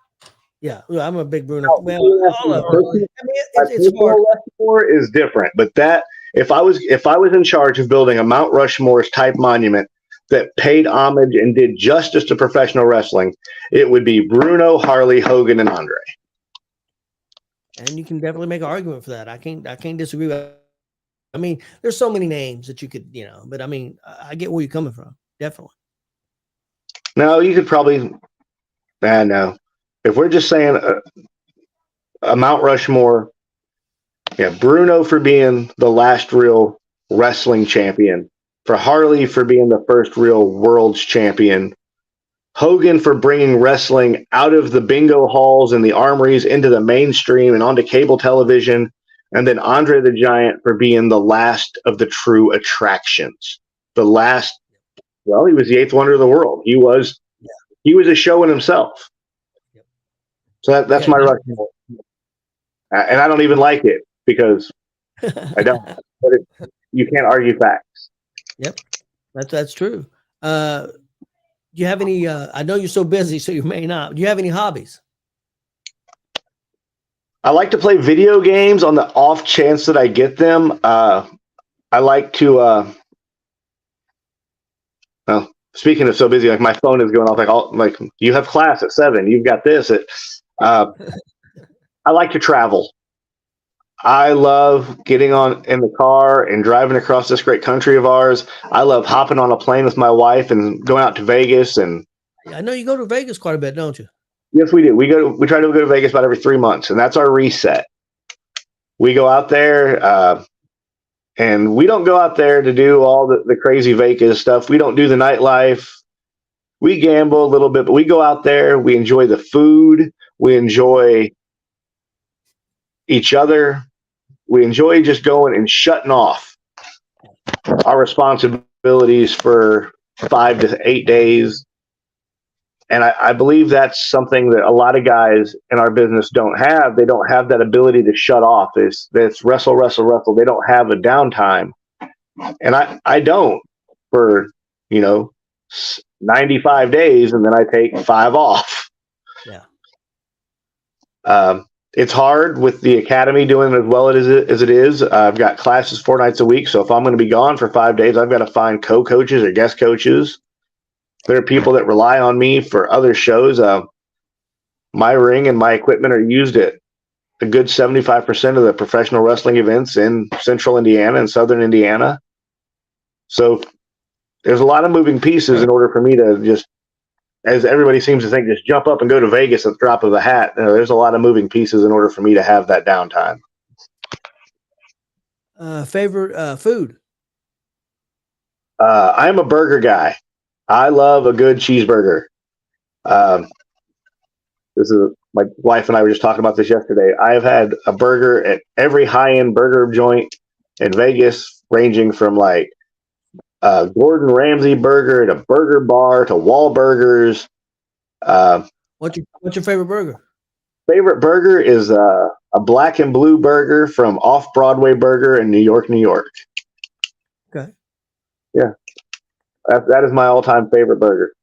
Yeah, well, I'm a big Bruno. Now, Well, all of them. I mean, it's hard. personal Rushmore is different, but that if I was in charge of building a Mount Rushmore's type monument that paid homage and did justice to professional wrestling, it would be Bruno, Harley, Hogan, and Andre. And you can definitely make an argument for that. I can't disagree with. I mean, there's so many names that you could, but I mean, I get where you're coming from. Definitely. No, you could probably. No, if we're just saying a Mount Rushmore, yeah, Bruno for being the last real wrestling champion, for Harley for being the first real world's champion, Hogan for bringing wrestling out of the bingo halls and the armories into the mainstream and onto cable television, and then Andre the Giant for being the last of the true attractions. The last, well, he was the eighth wonder of the world. He was a show in himself. So that's my Rushmore. And I don't even like it because I don't. But you can't argue facts. Yep, that's true. Do you have any? I know you're so busy, so you may not. Do you have any hobbies? I like to play video games on the off chance that I get them. I like to. Well, speaking of so busy, like my phone is going off. Like you have class at 7. You've got this. I like to travel. I love getting in the car and driving across this great country of ours. I love hopping on a plane with my wife and going out to Vegas. And I know you go to Vegas quite a bit, don't you? Yes, we do. We try to go to Vegas about every 3 months, and that's our reset. We go out there, and we don't go out there to do all the crazy Vegas stuff. We don't do the nightlife. We gamble a little bit, but we go out there. We enjoy the food. We enjoy each other. We enjoy just going and shutting off our responsibilities for 5 to 8 days. And I believe that's something that a lot of guys in our business don't have. They don't have that ability to shut off. It's wrestle, wrestle, wrestle. They don't have a downtime. And I don't for, 95 days, and then I take 5 off. Yeah. It's hard with the academy doing as well as it is. I've got classes 4 nights a week. So if I'm going to be gone for 5 days, I've got to find co-coaches or guest coaches. There are people that rely on me for other shows. My ring and my equipment are used at a good 75% of the professional wrestling events in central Indiana and southern Indiana. So there's a lot of moving pieces in order for me to just, as everybody seems to think, just jump up and go to Vegas at the drop of a hat. There's a lot of moving pieces in order for me to have that downtime. Favorite food? I'm a burger guy. I love a good cheeseburger. This is my wife and I were just talking about this yesterday. I've had a burger at every high-end burger joint in Vegas, ranging from like Gordon Ramsay burger to Burger Bar to Wahlburgers. What's your favorite burger? Favorite burger is a black and blue burger from Off Broadway Burger in New York, New York. Okay. Yeah. That is my all-time favorite burger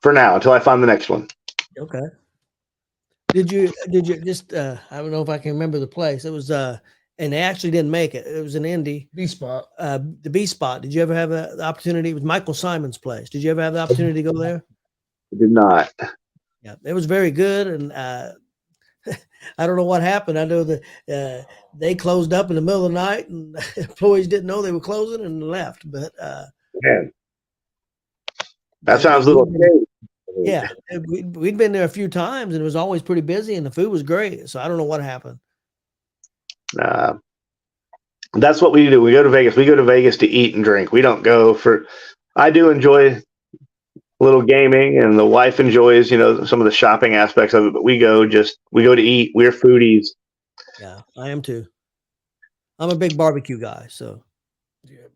for now until I find the next one. Okay. Did you just I don't know if I can remember the place. It was and they actually didn't make it. It was an Indy B spot. The B spot. Did you ever have the opportunity? It was Michael Simon's place. Did you ever have the opportunity to go there? I did not. Yeah, it was very good, and I don't know what happened. I know that they closed up in the middle of the night, and employees didn't know they were closing and left. But man, that sounds a little scary. Yeah, we'd been there a few times, and it was always pretty busy, and the food was great. So I don't know what happened. That's what we do. We go to Vegas. We go to Vegas to eat and drink. We don't go for. I do enjoy a little gaming, and the wife enjoys, some of the shopping aspects of it. But we go to eat. We're foodies. Yeah, I am too. I'm a big barbecue guy, so Yeah.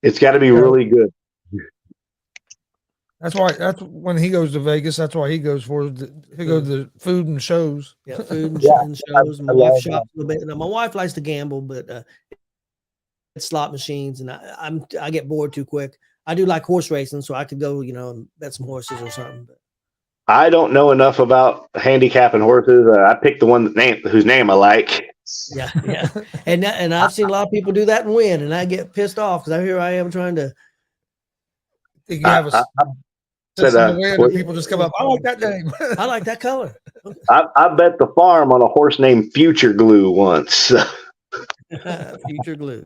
It's got to be really good. That's when he goes to Vegas. That's why he goes for he goes to the food and shows. yeah, food and, Yeah, and shows. My wife shops a little bit. Now, my wife likes to gamble, but it's slot machines, and I get bored too quick. I do like horse racing, so I could go, and bet some horses or something. But I don't know enough about handicapping horses. I picked the one whose name I like. Yeah, yeah. And I've seen a lot of people do that and win, and I get pissed off because here I am trying to. You have a said, system to win, and people just come up. I like that name. I like that color. I bet the farm on a horse named Future Glue once. Future glue.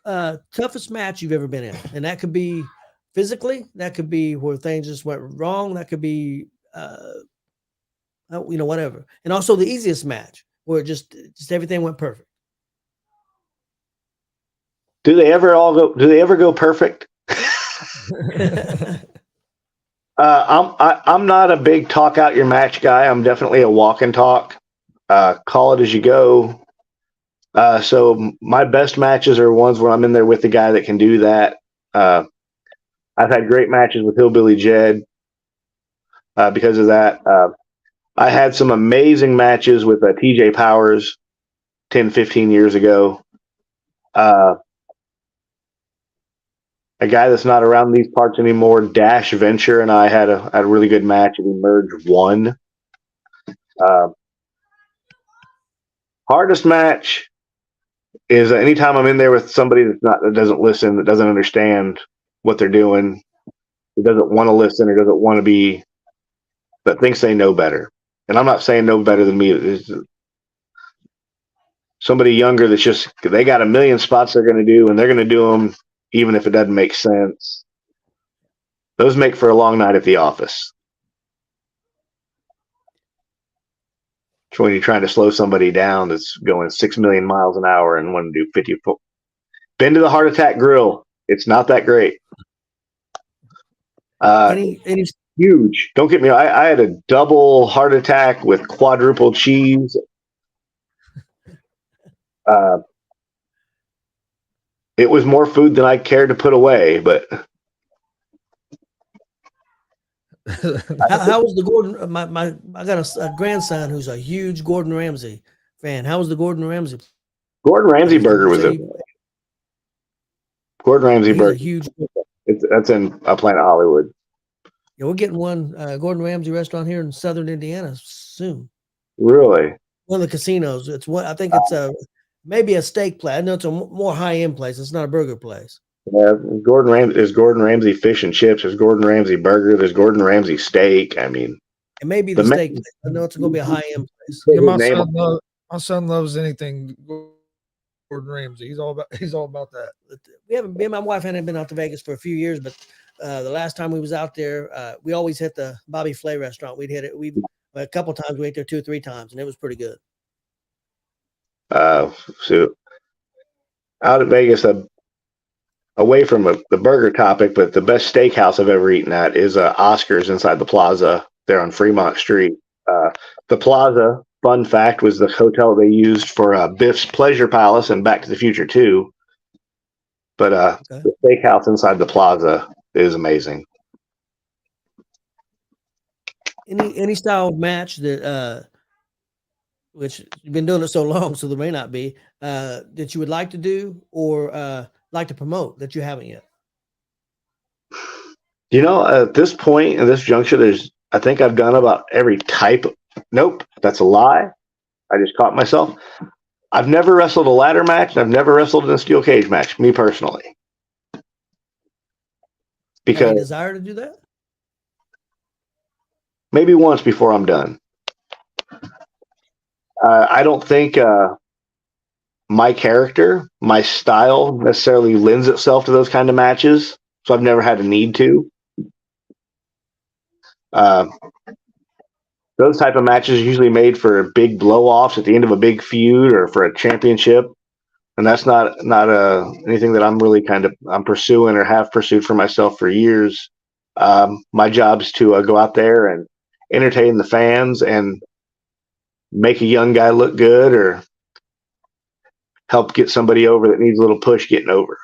Toughest match you've ever been in, and that could be physically, that could be where things just went wrong, that could be whatever, and also the easiest match where just everything went perfect. Do they ever go perfect? I'm not a big talk out your match guy. I'm definitely a walk and talk. Call it as you go. So my best matches are ones where I'm in there with the guy that can do that. I've had great matches with Hillbilly Jed because of that. I had some amazing matches with TJ Powers 10, 15 years ago. A guy that's not around these parts anymore, Dash Venture, and I had a really good match, and Emerge won. Hardest match is anytime I'm in there with somebody that doesn't listen, that doesn't understand what they're doing, that doesn't want to listen, or doesn't want to be, that thinks they know better. And I'm not saying no better than me. It's somebody younger that's just, they got a million spots they're going to do, and they're going to do them even if it doesn't make sense. Those make for a long night at the office. When you're trying to slow somebody down that's going 6 million miles an hour and want to do 50 foot. Been to the Heart Attack Grill. It's not that great. Any huge. Don't get me. I had a double heart attack with quadruple cheese. It was more food than I cared to put away, but how was the Gordon? I got a grandson who's a huge Gordon Ramsay fan. How was the Gordon Ramsay? Gordon Ramsay burger was Gordon Ramsay burger. Huge. That's in Planet Hollywood. Yeah, we're getting one Gordon Ramsay restaurant here in Southern Indiana soon. Really? One of the casinos. It's what I think it's maybe a steak place. I know it's a more high end place. It's not a burger place. Yeah, there's Gordon Ramsay fish and chips. There's Gordon Ramsay burger. There's Gordon Ramsay steak. I mean, it may be the steak place. I know it's going to be a high end place. Yeah, my son loves anything Gordon Ramsay. He's all about that. Me and my wife hadn't been out to Vegas for a few years, but the last time we was out there, we always hit the Bobby Flay restaurant. We'd hit it. A couple times we ate there 2 or 3 times, and it was pretty good. So out at Vegas, away from the burger topic, but the best steakhouse I've ever eaten at is Oscar's inside the Plaza there on Fremont Street. The Plaza, fun fact, was the hotel they used for Biff's Pleasure Palace and Back to the Future 2. But the steakhouse inside the Plaza is amazing. Any style of match that which you've been doing it so long, so there may not be that you would like to do or like to promote that you haven't yet? At this point, at this juncture, I think I've done about every type. Nope, that's a lie. I just caught myself. I've never wrestled a ladder match. And I've never wrestled in a steel cage match, me personally. Because any desire to do that? Maybe once before I'm done. I don't think my character, my style necessarily lends itself to those kind of matches. So I've never had a need to. Those type of matches are usually made for big blow-offs at the end of a big feud or for a championship. And that's not anything that I'm really I'm pursuing or have pursued for myself for years. My job is to go out there and entertain the fans and make a young guy look good or help get somebody over that needs a little push getting over.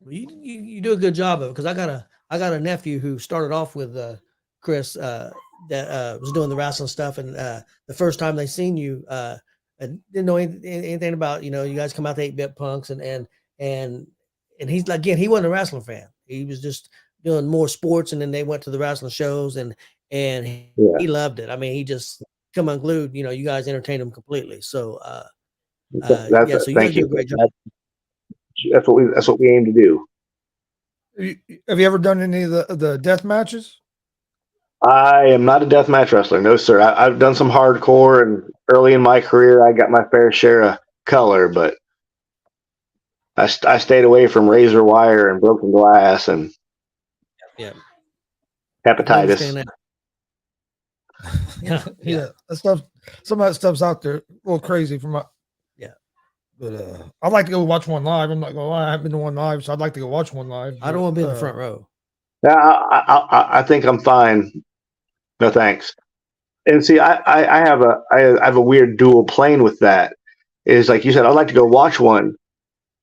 Well, you do a good job of it, because I got a nephew who started off with Chris that was doing the wrestling stuff, and the first time they seen you didn't know anything about you guys come out to 8-Bit Punks and he's like, again, he wasn't a wrestling fan. He was just doing more sports, and then they went to the wrestling shows, and he loved it. I mean, he just come unglued. You know, you guys entertained him completely. So, so you guys do a great job. That's what we aim to do. Have you ever done any of the death matches? I am not a deathmatch wrestler. No, sir. I've done some hardcore, and early in my career, I got my fair share of color, but I stayed away from razor wire and broken glass and hepatitis. Yeah. That stuff. Some of that stuff's out there a little crazy for my. But I'd like to go watch one live. I'm not gonna lie, I haven't been to one live, so I'd like to go watch one live. I don't want to be in the front row. Yeah, I think I'm fine. No thanks. And see, I have a weird dual plane with that. Is like you said, I'd like to go watch one,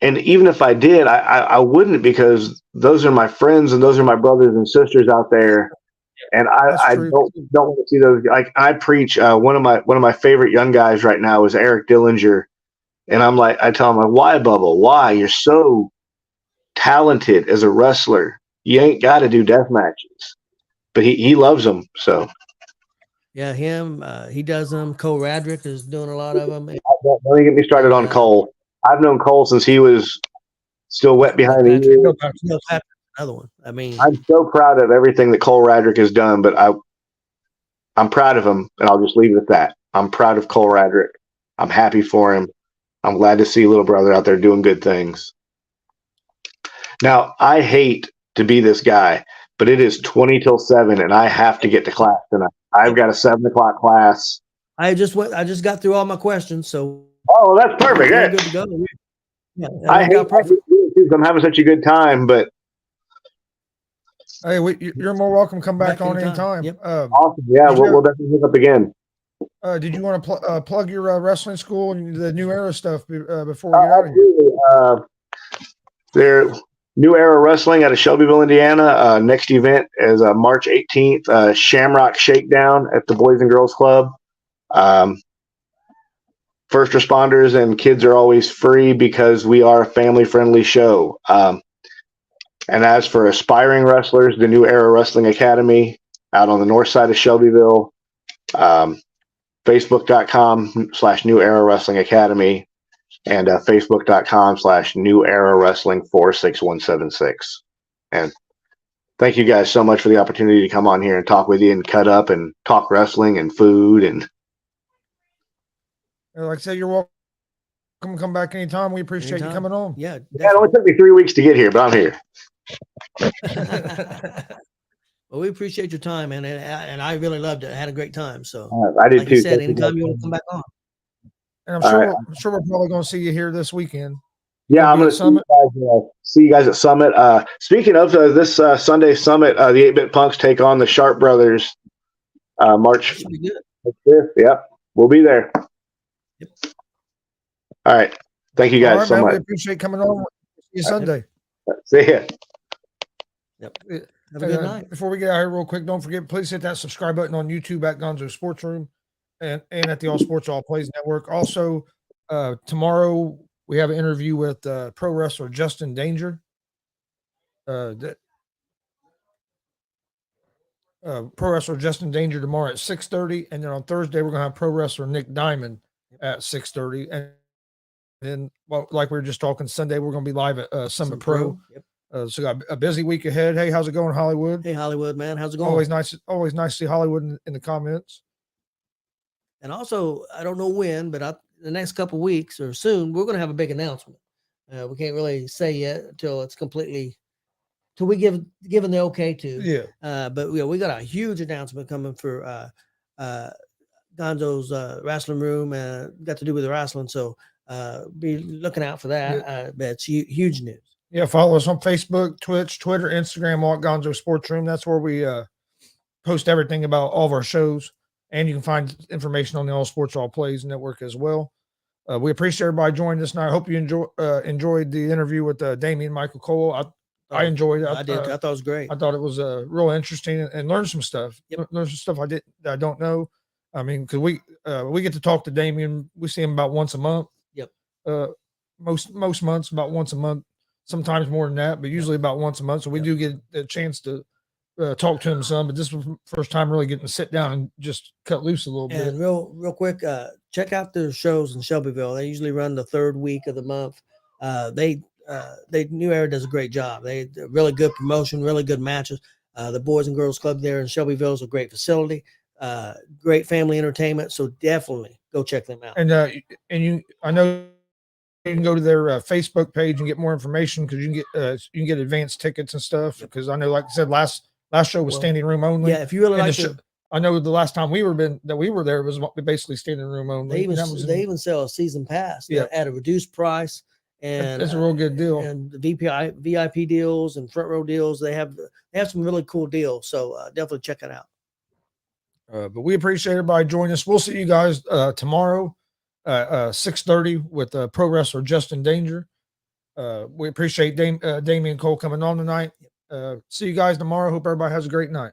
and even if I did, I wouldn't, because those are my friends and those are my brothers and sisters out there, and I don't want to see those. Like I preach, one of my favorite young guys right now is Eric Dillinger. And I'm like, I tell him, like, why, Bubba? Why? You're so talented as a wrestler. You ain't got to do death matches. But he loves them. So yeah, him. He does them. Cole Radrick is doing a lot of them. Don't get me started on Cole. I've known Cole since he was still wet behind the ears. Another one. I mean, I'm so proud of everything that Cole Radrick has done, but I'm proud of him, and I'll just leave it at that. I'm proud of Cole Radrick. I'm happy for him. I'm glad to see little brother out there doing good things. Now, I hate to be this guy, but it is 20 till 7, and I have to get to class tonight. I've got a 7 o'clock class. I just got through all my questions, so. Oh, well, that's perfect. We're good to go. Yeah, I'm having such a good time, but. Hey, you're more welcome. Come back on anytime. Yep. Awesome. Yeah, we'll definitely hook up again. Did you want to plug your wrestling school and the New Era stuff before we get out of here? Their New Era Wrestling out of Shelbyville, Indiana. Next event is March 18th, Shamrock Shakedown at the Boys and Girls Club. First responders and kids are always free because we are a family-friendly show. And as for aspiring wrestlers, the New Era Wrestling Academy out on the north side of Shelbyville. Facebook.com/New Era Wrestling Academy and Facebook.com/New Era Wrestling 46176. And thank you guys so much for the opportunity to come on here and talk with you and cut up and talk wrestling and food. And like I said, you're welcome. Come back anytime. We appreciate you coming on. Yeah, it only took me 3 weeks to get here, but I'm here. Well, we appreciate your time, man, and I really loved it. I had a great time. So I did like too. You said, anytime you want to come back on. And I'm sure we're probably going to see you here this weekend. Yeah, I'm going to see you guys at Summit. Speaking of this Sunday Summit, the 8-Bit Punks take on the Sharp Brothers March 5th. Yep, we'll be there. Yep. All right. Thank you guys so much. We appreciate coming on. See you Sunday. See ya. Yep. Have a good night. Before we get out here real quick, don't forget, please hit that subscribe button on YouTube at GonzoSportsRoom and at the All Sports All Plays Network. Also, tomorrow we have an interview with pro wrestler Justin Danger. Pro wrestler Justin Danger tomorrow at 6:30, and then on Thursday we're going to have pro wrestler Nick Diamond at 6:30, and then like we were just talking, Sunday we're going to be live at Summit Pro. Yep. So got a busy week ahead. Hey, how's it going, Hollywood? Hey, Hollywood, man. How's it going? Always nice to see Hollywood in the comments. And also, I don't know when, but the next couple weeks or soon, we're going to have a big announcement. We can't really say yet until we given the okay to. Yeah. But we got a huge announcement coming for Gonzo's wrestling room. Got to do with the wrestling, so be looking out for that. Yeah. But it's huge news. Yeah, follow us on Facebook, Twitch, Twitter, Instagram, all at Gonzo Sports Room. That's where we post everything about all of our shows. And you can find information on the All Sports All Plays Network as well. We appreciate everybody joining us tonight. I hope you enjoyed the interview with Damian Michael Cole. I enjoyed it. I did. I thought it was great. I thought it was real interesting and learned some stuff. Yep. Learned some stuff that I don't know. I mean, because we get to talk to Damian. We see him about once a month. Yep. Most months about once a month. sometimes more than that, but usually about once a month. So we do get a chance to talk to him some. But this was the first time really getting to sit down and just cut loose a little bit. And real quick, check out their shows in Shelbyville. They usually run the third week of the month. New Era does a great job. They're really good promotion, really good matches. The Boys and Girls Club there in Shelbyville is a great facility, great family entertainment. So definitely go check them out. And I know you can go to their Facebook page and get more information because you can get advanced tickets and stuff. Because I know, like I said, last show was standing room only. Yeah, if you really like I know the last time we were there was basically standing room only. They even sell a season pass at a reduced price. And that's a real good deal. And the VIP deals and front row deals, they have some really cool deals. So definitely check it out. But we appreciate everybody joining us. We'll see you guys tomorrow, 6:30 with pro wrestler Justin Danger. We appreciate Damian Cole coming on tonight. See you guys tomorrow. Hope everybody has a great night.